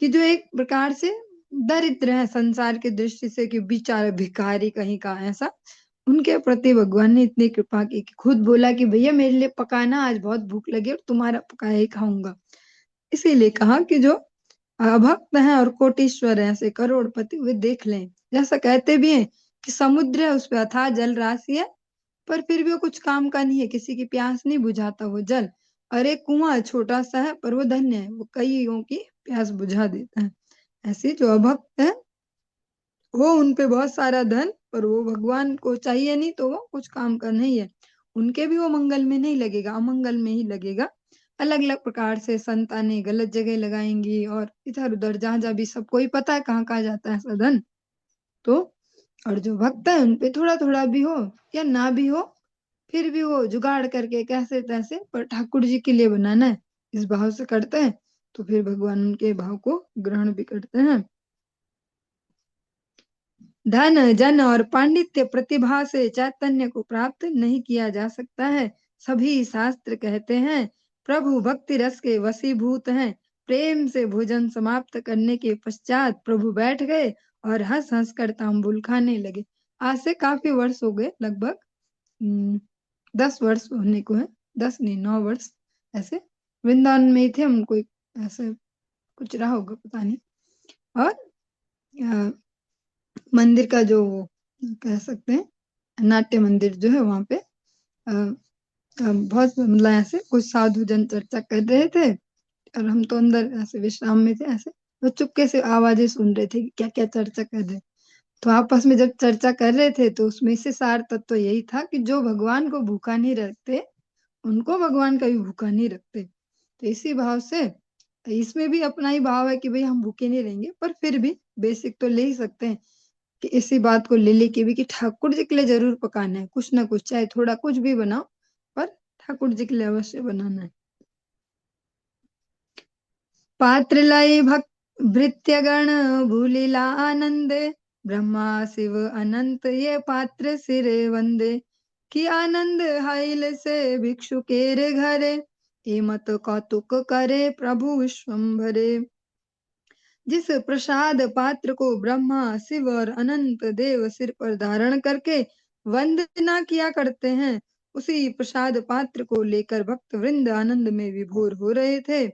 कि जो एक प्रकार से दरिद्र है संसार की दृष्टि से, कि बेचारा भिखारी कहीं का, ऐसा उनके प्रति भगवान ने इतनी कृपा की कि खुद बोला कि भैया मेरे लिए पकाना, आज बहुत भूख लगी और तुम्हारा पकाया ही खाऊंगा। इसीलिए कहा कि जो भक्त हैं और कोटीश्वर हैं, ऐसे करोड़पति, वे देख लें। जैसा कहते भी हैं कि समुद्र है, उस पे अथाह जल राशि है, पर फिर भी वो कुछ काम का नहीं है, किसी की प्यास नहीं बुझाता वो जल। और एक कुआं छोटा सा है, पर वो धन्य है, वो कईयों की प्यास बुझा देता है। ऐसे जो अभक्त है, वो उन पे बहुत सारा धन, पर वो भगवान को चाहिए नहीं, तो वो कुछ काम का नहीं है, उनके भी वो मंगल में नहीं लगेगा, अमंगल में ही लगेगा। अलग अलग प्रकार से संतानें गलत जगह लगाएंगी, और इधर उधर जहां जहां भी, सबको ही पता है कहाँ कहाँ जाता है ऐसा धन। तो और जो भक्त है उन पे थोड़ा थोड़ा भी हो या ना भी हो, फिर भी वो जुगाड़ करके कैसे तैसे पर ठाकुर जी के लिए बनाना है, इस भाव से करते हैं, तो फिर भगवान उनके भाव को ग्रहण भी करते हैं। धन जन और पांडित्य प्रतिभा से चैतन्य को प्राप्त नहीं किया जा सकता है। सभी शास्त्र कहते हैं प्रभु भक्ति रस के वशीभूत हैं। प्रेम से भोजन समाप्त करने के पश्चात प्रभु बैठ गए और हंस हंस कर तांबुल खाने लगे। आज से काफी वर्ष हो गए, लगभग 10 वर्ष होने को है, 10 नहीं 9 वर्ष ऐसे वृंदावन में ही थे हम, कोई ऐसे कुछ रहा होगा पता नहीं। और मंदिर का जो कह सकते हैं नाट्य मंदिर जो है, वहां पे बहुत मतलब ऐसे कुछ साधु जन चर्चा कर रहे थे, और हम तो अंदर ऐसे विश्राम में थे, ऐसे तो चुपके से आवाजें सुन रहे थे कि क्या क्या चर्चा कर रहे। तो आपस में जब चर्चा कर रहे थे, तो उसमें से सार तत्व यही था कि जो भगवान को भूखा नहीं रखते, उनको भगवान कभी भूखा नहीं रखते। तो इसी भाव से इसमें भी अपना ही भाव है कि भाई हम भूखे नहीं रहेंगे, पर फिर भी बेसिक तो ले ही सकते हैं कि इसी बात को ले लेके भी कि ठाकुर जी के लिए जरूर पकाना है, कुछ ना कुछ, चाहे थोड़ा कुछ भी बनाओ, पर ठाकुर जी के लिए अवश्य बनाना है। पात्र लाई भक्त भृत्यगण भूलिला आनंद, ब्रह्मा शिव अनंत ये पात्र सिरे वंदे, कि आनंद हाइल से भिक्षु केरे घरे, ए मत कौतुक करे प्रभु विश्वम्भरे। जिस प्रसाद पात्र को ब्रह्मा शिव और अनंत देव सिर पर धारण करके वंदना किया करते हैं, उसी प्रसाद पात्र को लेकर भक्त वृंद आनंद में विभोर हो रहे थे।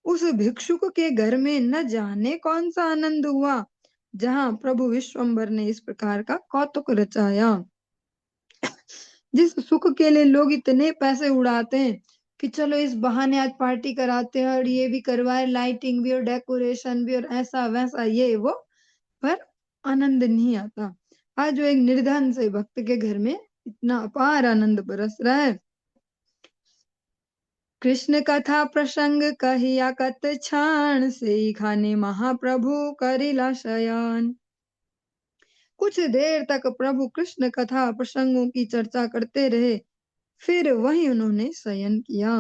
उस भिक्षुक के घर में न जाने कौन सा आनंद हुआ, जहाँ प्रभु विश्वम्भर ने इस प्रकार का कौतुक रचाया। जिस सुख के लिए लोग इतने पैसे उड़ाते हैं कि चलो इस बहाने आज पार्टी कराते हैं, और ये भी करवाए, लाइटिंग भी और डेकोरेशन भी और ऐसा वैसा ये वो, पर आनंद नहीं आता। आज जो एक निर्धन से भक्त के घर में इतना अपार आनंद बरस रहा है, कृष्ण कथा प्रसंग कहिया कत क्षण, से खाने महाप्रभु करिला शयन। कुछ देर तक प्रभु कृष्ण कथा प्रसंगों की चर्चा करते रहे, फिर वहीं उन्होंने शयन किया।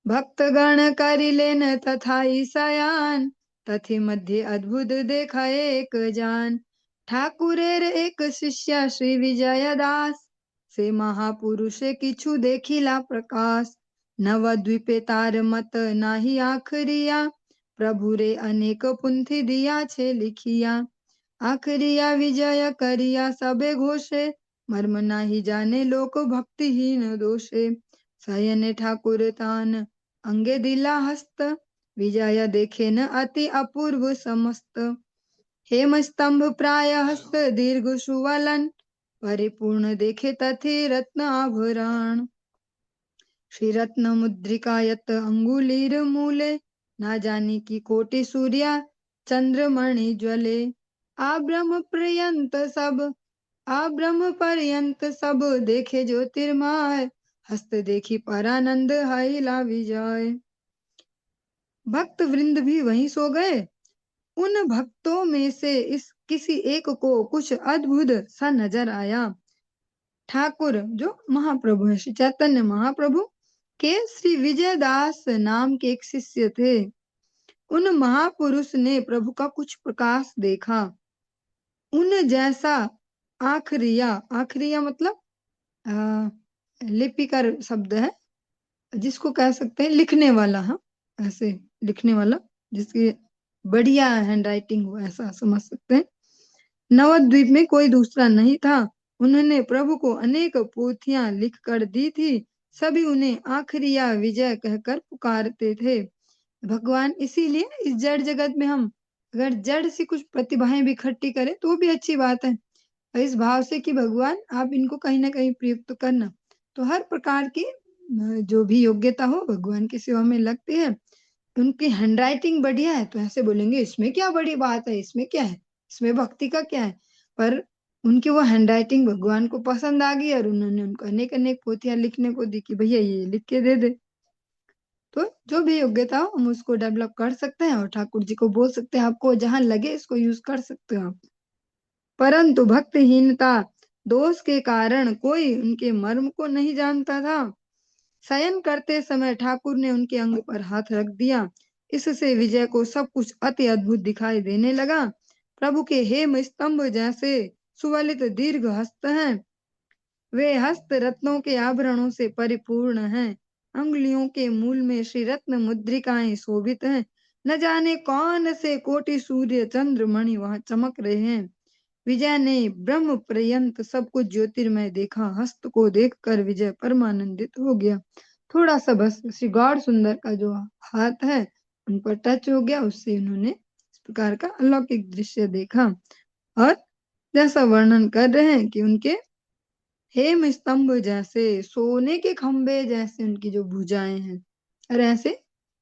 भक्तगण करिलेन तथा ईशयान, तथि मध्य अद्भुत देखा एक जान। ठाकुरेर एक शिष्य श्री विजय दास, से महापुरुष किछु देखिला प्रकाश। नवद्वीपे तार मत नाही आखरिया, प्रभु रे अनेक पुंथी दिया छे लिखिया। आखरिया विजय करिया सबे घोषे, मर्म नाही जाने लोक भक्तिहीन दोषे। शयने ठाकुर तान अंगे दिला हस्त, विजय देखे न अति अपूर्व समस्त। हेम स्तंभ प्राय हस्त दीर्घ सुवलन, परिपूर्ण देखे तथि रत्न आभरण। श्री रत्न मुद्रिका यत अंगुलीर मूले, ना जानी की कोटि सूर्या चंद्रमणि ज्वले। आ ब्रह्म पर्यंत सब देखे ज्योतिर्मय, हस्त देखी परानंद हैला विजय। भक्त वृंद भी वहीं सो गए। उन भक्तों में से इस किसी एक को कुछ अद्भुत सा नजर आया। ठाकुर जो महाप्रभु है, श्री चैतन्य महाप्रभु के श्री विजयदास नाम के एक शिष्य थे। उन महापुरुष ने प्रभु का कुछ प्रकाश देखा। उन जैसा आखरिया मतलब लिपिकार शब्द है, जिसको कह सकते हैं लिखने वाला। हाँ, ऐसे लिखने वाला जिसकी बढ़िया हैंड राइटिंग हो, ऐसा समझ सकते हैं। नवद्वीप में कोई दूसरा नहीं था। उन्होंने प्रभु को अनेक पोथियां लिख कर दी थी। सभी उन्हें आखरिया विजय कहकर पुकारते थे। भगवान इसीलिए इस जड़ जगत में हम अगर जड़ से कुछ प्रतिभाएं भी इकट्ठी करें तो भी अच्छी बात है, इस भाव से कि भगवान आप इनको कहीं ना कहीं प्रयुक्त करना। तो हर प्रकार की जो भी योग्यता हो भगवान की सेवा में लगती है। उनकी हैंडराइटिंग बढ़िया है तो ऐसे बोलेंगे इसमें क्या बड़ी बात है, इसमें क्या है, इसमें भक्ति का क्या है। पर उनकी वो हैंडराइटिंग भगवान को पसंद आ गई और उन्होंने उनको अनेक अनेक पोथियां लिखने को दी कि भैया ये लिख के दे दे। तो जो भी योग्यता हो हम उसको डेवलप कर सकते हैं और ठाकुर जी को बोल सकते हैं आपको जहां लगे इसको यूज कर सकते हो आप। परंतु भक्तिहीनता दोष के कारण कोई उनके मर्म को नहीं जानता था। शयन करते समय ठाकुर ने उनके अंग पर हाथ रख दिया। इससे विजय को सब कुछ अति अद्भुत दिखाई देने लगा। प्रभु के हेम स्तंभ जैसे सुवलित दीर्घ हस्त हैं। वे हस्त रत्नों के आभरणों से परिपूर्ण हैं। अंगुलियों के मूल में श्री रत्न मुद्रिकाएं शोभित हैं। न जाने कौन से कोटि सूर्य चंद्र मणि वहां चमक रहे हैं। विजय ने ब्रह्म पर्यंत सब कुछ ज्योतिर्मय देखा। हस्त को देखकर विजय परमानंदित हो गया। थोड़ा सा बस श्री गौर सुंदर का जो हाथ है उन पर टच हो गया, उससे उन्होंने इस प्रकार का अलौकिक दृश्य देखा। और जैसा वर्णन कर रहे हैं कि उनके हेम स्तंभ जैसे सोने के खंबे जैसे उनकी जो भुजाएं हैं। और ऐसे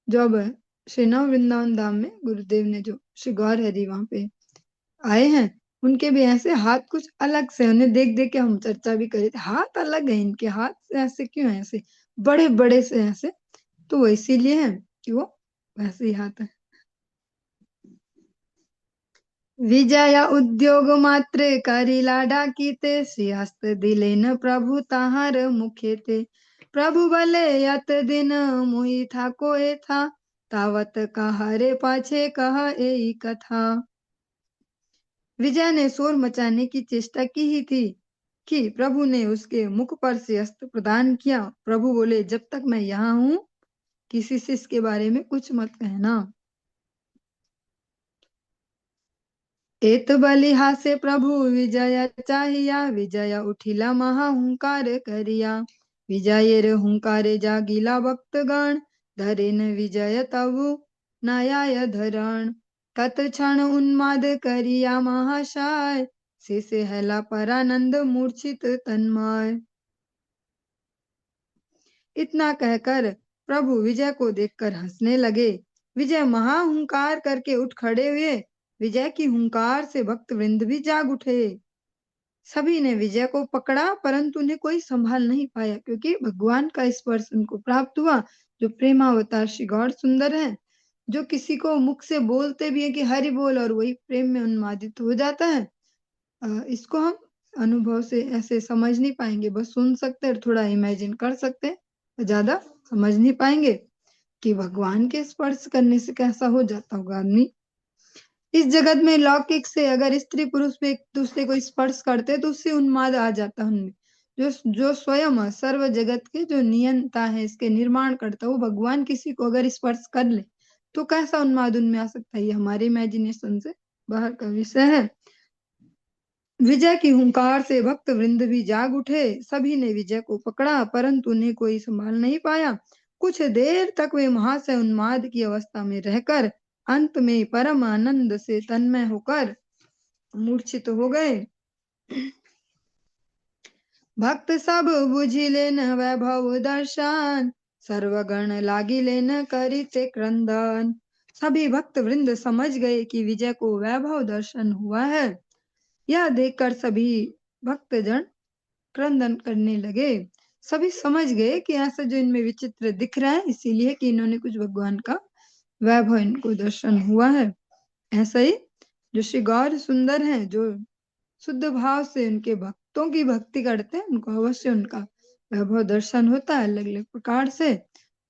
जो अब श्री नव वृंदावन धाम में गुरुदेव ने जो श्री गौर हरि वहां पे आए हैं उनके भी ऐसे हाथ कुछ अलग से, उन्हें देख देख के हम चर्चा भी करी थी, हाथ अलग है इनके, हाथ ऐसे क्यों है, ऐसे बड़े बड़े से ऐसे। तो वो इसीलिए है कि वो वैसे ही हाथ है। विजय उद्योग मात्र करिला डाकीते, श्री हस्त दिले न प्रभु ताहार मुखे ते। प्रभु भले यत दिन मोहि था कोए था, तावत कहारे पाछे कह एई कथा। विजय ने शोर मचाने की चेष्टा की ही थी कि प्रभु ने उसके मुख पर से अस्त्र प्रदान किया। प्रभु बोले जब तक मैं यहाँ हूँ किसी से इसके बारे में कुछ मत कहना। एत बलिहासे प्रभु विजय चाहिया, विजय उठिला महाहुंकार करिया। विजयेर हुंकारे जागिला भक्तगण, धरे न विजय तबु नयाय धरण। तत्क्षण उन्माद करिया महाशय, से हैला परानंद मूर्छित तन्मय। इतना कहकर प्रभु विजय को देखकर हंसने लगे। विजय महाहुंकार करके उठ खड़े हुए। विजय की हुंकार से भक्त वृंद भी जाग उठे। सभी ने विजय को पकड़ा, परंतु उन्हें कोई संभाल नहीं पाया, क्योंकि भगवान का स्पर्श उनको प्राप्त हुआ, जो प्रेमावतार श्री गौर सुंदर है, जो किसी को मुख से बोलते भी है कि हरि बोल, और वही प्रेम में उन्मादित हो जाता है। इसको हम अनुभव से ऐसे समझ नहीं पाएंगे, बस सुन सकते हैं, थोड़ा इमेजिन कर सकते हैं, ज्यादा समझ नहीं पाएंगे कि भगवान के स्पर्श करने से कैसा हो जाता होगा आदमी। इस जगत में लौकिक से अगर स्त्री पुरुष में एक दूसरे को स्पर्श करते तो उससे उन्माद आ जाता उनमें। जो जो स्वयं सर्व जगत के जो नियंता है, इसके निर्माण करता, वो भगवान किसी को अगर स्पर्श कर ले तो कैसा उन्माद उनमें आ सकता है, ये हमारे इमेजिनेशन से बाहर का विषय है। विजय की हुंकार से भक्त वृंद भी जाग उठे, सभी ने विजय को पकड़ा, परंतु उन्हें कोई संभाल नहीं पाया। कुछ देर तक वे महाशय उन्माद की अवस्था में रहकर अंत में परम आनंद से तन्मय होकर मूर्छित हो गए। भक्त सब बुझी लेन वैभव दर्शन, सर्वगण लागी लेन करिते क्रंदन। सभी भक्त वृंद समझ गए कि विजय को वैभव दर्शन हुआ है। यह देखकर सभी भक्तजन क्रंदन करने लगे। सभी समझ गए कि ऐसा जो इनमें विचित्र दिख रहा है, इसीलिए कि इन्होंने कुछ भगवान का वैभव इनको दर्शन हुआ है। ऐसा ही जो श्री गौर सुंदर हैं, जो शुद्ध भाव से उनके भक्तों की भक्ति करते हैं, उनको अवश्य उनका वैभव दर्शन होता है अलग अलग प्रकार से।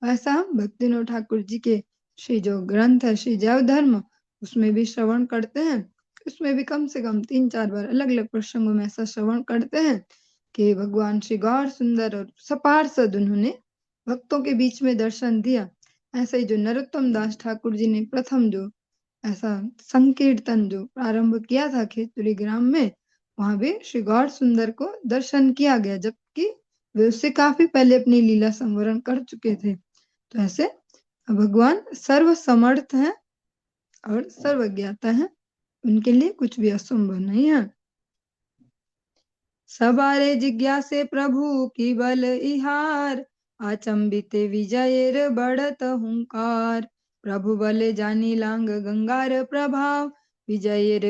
ऐसा हम भक्तिविनोद ठाकुर जी के श्री जो ग्रंथ है श्री जैव धर्म, उसमें भी श्रवण करते हैं। उसमें भी कम से कम 3-4 बार अलग अलग प्रसंगों में ऐसा श्रवण करते हैं कि भगवान श्री गौर सुंदर और सपार्षद उन्होंने भक्तों के बीच में दर्शन दिया। ऐसे ही जो नरोत्तम दास ठाकुर जी ने प्रथम जो ऐसा संकीर्तन जो प्रारंभ किया था खेतुरी ग्राम में, वहां भी श्री गौर सुंदर को दर्शन किया गया, जबकि वे उससे काफी पहले अपनी लीला संवरण कर चुके थे। तो ऐसे भगवान सर्व समर्थ है और सर्वज्ञाता है, उनके लिए कुछ भी असंभव नहीं है। सबारे जिज्ञासे प्रभु की बल इहार, आचंबित विजयर बढ़त हुंकार। प्रभु बल जानी लांग गंगार प्रभाव, विजयर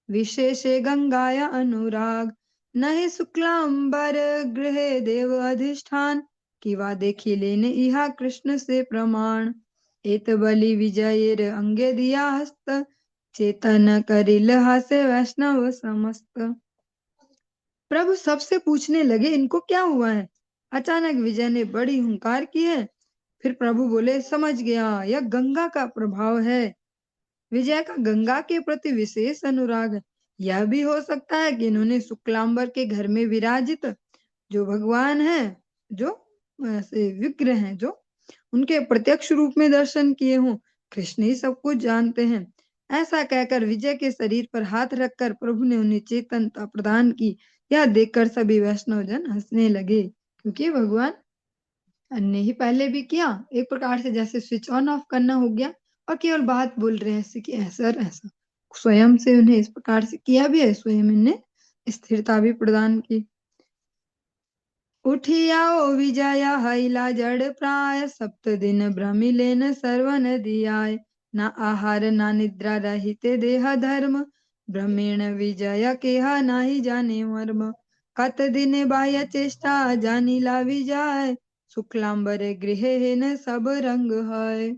विशेष गंगाया अनुराग। नहीं शुक्लांबर गृह देव अधिष्ठान, किवा देखी लेने इहा कृष्ण से प्रमाण। एत बलि विजयर अंगे दिया हस्त, चेतन करिल हासे वैष्णव समस्त। प्रभु सबसे पूछने लगे इनको क्या हुआ है। अचानक विजय ने बड़ी हुंकार की है। फिर प्रभु बोले, समझ गया, यह गंगा का प्रभाव है। विजय का गंगा के प्रति विशेष अनुराग है। यह भी हो सकता है कि इन्होंने शुक्लांबर के घर में विराजित जो भगवान है, जो ऐसे विग्रह हैं, जो उनके प्रत्यक्ष रूप में दर्शन किए हों। कृष्ण ही सब कुछ जानते हैं। ऐसा कहकर विजय के शरीर पर हाथ रखकर प्रभु ने उन्हें चेतनता प्रदान की। यह देखकर सभी वैष्णव जन हंसने लगे, क्योंकि भगवान ने ही पहले भी किया, एक प्रकार से जैसे स्विच ऑन ऑफ करना हो गया, और केवल बात बोल रहे हैं ऐसे कि ऐसा और ऐसा। स्वयं से उन्हें इस प्रकार से किया भी है, स्वयं इन्हें स्थिरता भी प्रदान की। उठियाओ विजय हैला जड़ प्राय, सप्त दिन भ्रमिलेन सर्वन दियाय। ना आहार ना निद्रा रहिते देह धर्म, भ्रमेण विजय केहा नाही जाने मर्म। कत दिन बाह्य चेष्टा जानिला विजय, शुक्लांबर गृह न सब रंग है।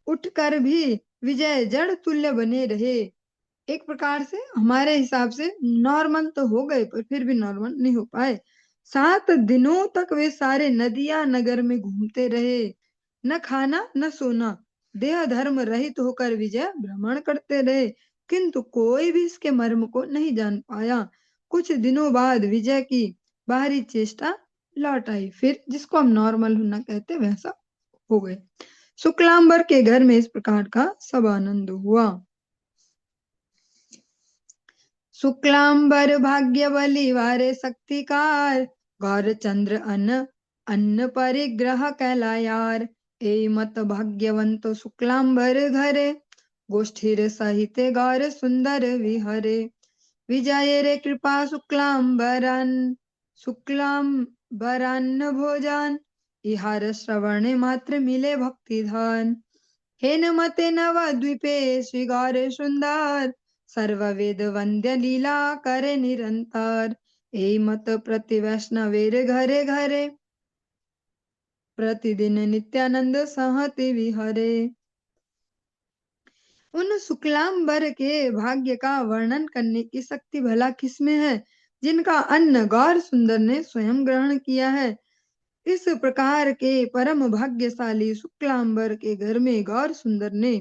उठकर भी विजय जड़ तुल्य बने रहे। एक प्रकार से हमारे हिसाब से नॉर्मल तो हो गए, पर फिर भी नॉर्मल नहीं हो पाए। 7 दिनों तक वे सारे नदियां नगर में घूमते रहे, न खाना न सोना, देह धर्म रहित होकर विजय भ्रमण करते रहे, किंतु कोई भी इसके मर्म को नहीं जान पाया। कुछ दिनों बाद विजय की बाहरी चेष्टा लौट आई, फिर जिसको हम नॉर्मल होना कहते वैसा हो गए। शुक्लांबर के घर में इस प्रकार का सब आनंद हुआ। शुक्लांबर भाग्य बलि वारे शक्तिकार, गौर चंद्र अन्न परिग्रह कहलायार। ए मत भाग्यवंत शुक्लांबर घरे, गोष्ठीर सहित गौर सुंदर विहरे। विजय रे कृपा शुक्लांबरान भोजन, इहार श्रवण मात्र मिले भक्ति धन। हेन मते नव द्वीपे श्री गौर सुंदर, सर्व वेद वंद्य लीला करे निरंतर। ए मत प्रति वैष्णवेर घरे घरे प्रतिदिन नित्यानंद सहति विहरे। उन शुक्लांबर के भाग्य का वर्णन करने की शक्ति भला किसमें है, जिनका अन्न गौर सुंदर ने स्वयं ग्रहण किया है। इस प्रकार के परम भाग्यशाली शुक्लांबर के घर में गौर सुंदर ने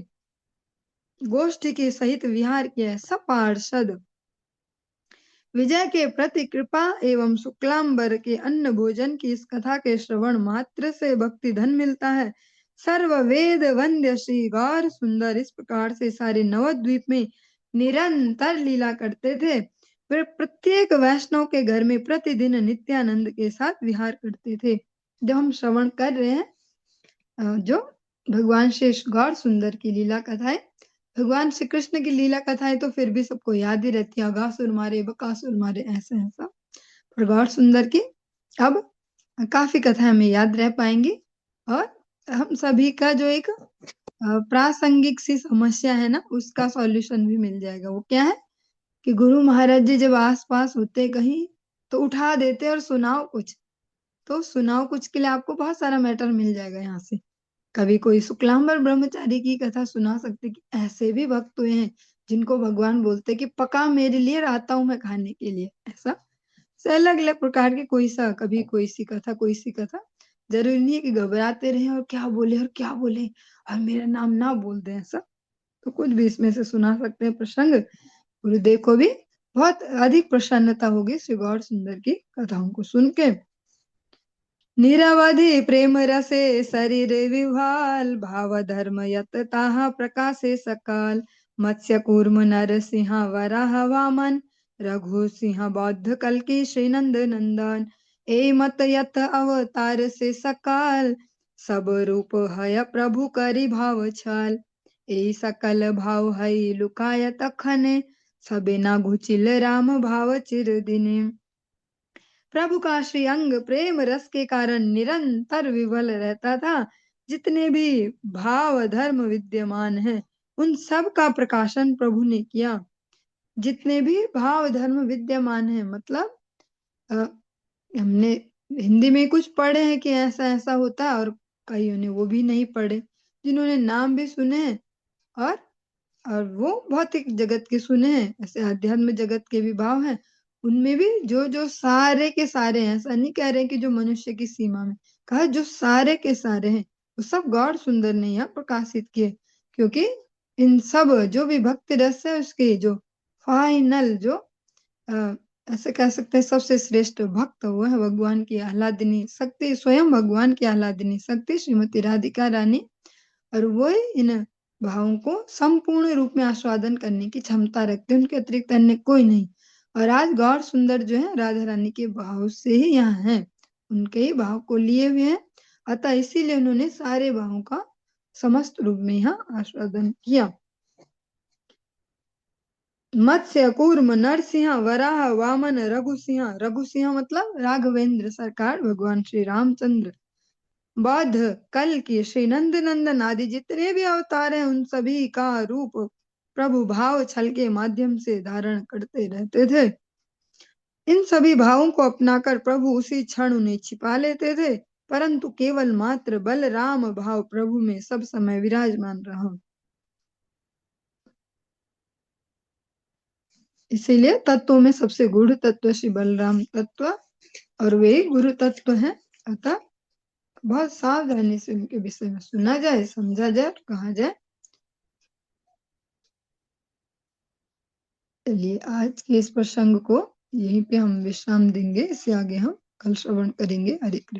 गोष्ठी के सहित विहार किया है। सब पार्षद विजय के प्रति कृपा एवं शुक्लांबर के अन्न भोजन की इस कथा के श्रवण मात्र से भक्ति धन मिलता है। सर्व वेद वंद्य श्री गौर सुंदर इस प्रकार से सारे नवद्वीप में निरंतर लीला करते थे। वे प्रत्येक वैष्णव के घर में प्रतिदिन नित्यानंद के साथ विहार करते थे। जब हम श्रवण कर रहे हैं जो भगवान श्री गौर सुंदर की लीला कथा है, भगवान श्री कृष्ण की लीला कथाएं तो फिर भी सबको याद ही रहती है, अगासुर मारे बकासुर मारे ऐसा ऐसा, पर गौर सुंदर की अब काफी कथा हमें याद रह पाएंगी। और हम सभी का जो एक प्रासंगिक सी समस्या है ना, उसका सॉल्यूशन भी मिल जाएगा। वो क्या है कि गुरु महाराज जी जब आसपास होते कहीं तो उठा देते और सुनाओ कुछ, तो सुनाओ कुछ के लिए आपको बहुत सारा मैटर मिल जाएगा यहाँ से। कभी कोई शुक्लांबर ब्रह्मचारी की कथा सुना सकते कि ऐसे भी भक्त हुए हैं जिनको भगवान बोलते कि पका मेरे लिए आता हूं मैं खाने के लिए, ऐसा से अलग अलग प्रकार के कोई सा कभी कोई सी कथा कोई सी कथा। जरूरी नहीं है कि घबराते रहे और क्या बोले और मेरा नाम ना बोल दे, ऐसा तो कुछ भी इसमें से सुना सकते हैं प्रसंग। गुरुदेव को भी बहुत अधिक प्रसन्नता होगी श्री गौर सुंदर की कथाओं को सुन के। निरवधि प्रेम रसे शरीर विह्वल भाव धर्म यत ताहा प्रकाशे सकल। मत्स्य कूर्म नरसिंह वराह वामन रघु सिंह बौद्ध कल्कि श्रीनंद नंदन। ए मत यत अवतार से सकल सब रूप है प्रभु करि भाव छल। ए सकल भाव है लुकाय तखने सबे ना घुचिल राम भाव चिर दिने। प्रभु का श्री अंग प्रेम रस के कारण निरंतर विवल रहता था। जितने भी भाव धर्म विद्यमान है उन सब का प्रकाशन प्रभु ने किया। जितने भी भाव धर्म विद्यमान है मतलब हमने हिंदी में कुछ पढ़े हैं कि ऐसा ऐसा होता है, और कईयों ने वो भी नहीं पढ़े, जिन्होंने नाम भी सुने हैं और वो भौतिक जगत के सुने हैं, ऐसे आध्यात्म जगत के भी भाव हैं। उनमें भी जो जो सारे के सारे हैं, ऐसा नहीं कह रहे कि जो मनुष्य की सीमा में, कहा जो सारे के सारे हैं वो सब गौर सुंदर ने यहाँ प्रकाशित किए। क्योंकि इन सब जो भी भक्ति रस है उसके जो फाइनल जो ऐसे कह सकते हैं सबसे श्रेष्ठ भक्त वो है भगवान की आह्लादिनी शक्ति, स्वयं भगवान की आह्लादिनी शक्ति श्रीमती राधिका रानी। और वो इन भावों को संपूर्ण रूप में आस्वादन करने की क्षमता रखते हैं, उनके अतिरिक्त अन्य कोई नहीं। और आज गौर सुंदर जो है राधा रानी के भाव से ही यहाँ है, उनके ही भाव को लिए हुए हैं। अतः इसीलिए उन्होंने सारे भावों का समस्त रूप में यहाँ आस्वादन किया। मत्स्य कूर्म नरसिंह वराह वामन रघुसिंह मतलब राघवेंद्र सरकार भगवान श्री रामचंद्र। बौद्ध कल की श्री नंद नंदन आदि जितने भी अवतार हैं उन सभी का रूप प्रभु भाव छल के माध्यम से धारण करते रहते थे। इन सभी भावों को अपनाकर प्रभु उसी क्षण उन्हें छिपा लेते थे, परंतु केवल मात्र बलराम भाव प्रभु में सब समय विराजमान रहा। इसीलिए तत्वों में सबसे गूढ़ तत्व श्री बलराम तत्व और वे गुरु तत्व हैं। अतः बहुत सावधानी से उनके विषय में सुना जाए, समझा जाए, कहा जाए। चलिए आज के इस प्रसंग को यहीं पे हम विश्राम देंगे, इससे आगे हम कल श्रवण करेंगे। हरे कृष्ण।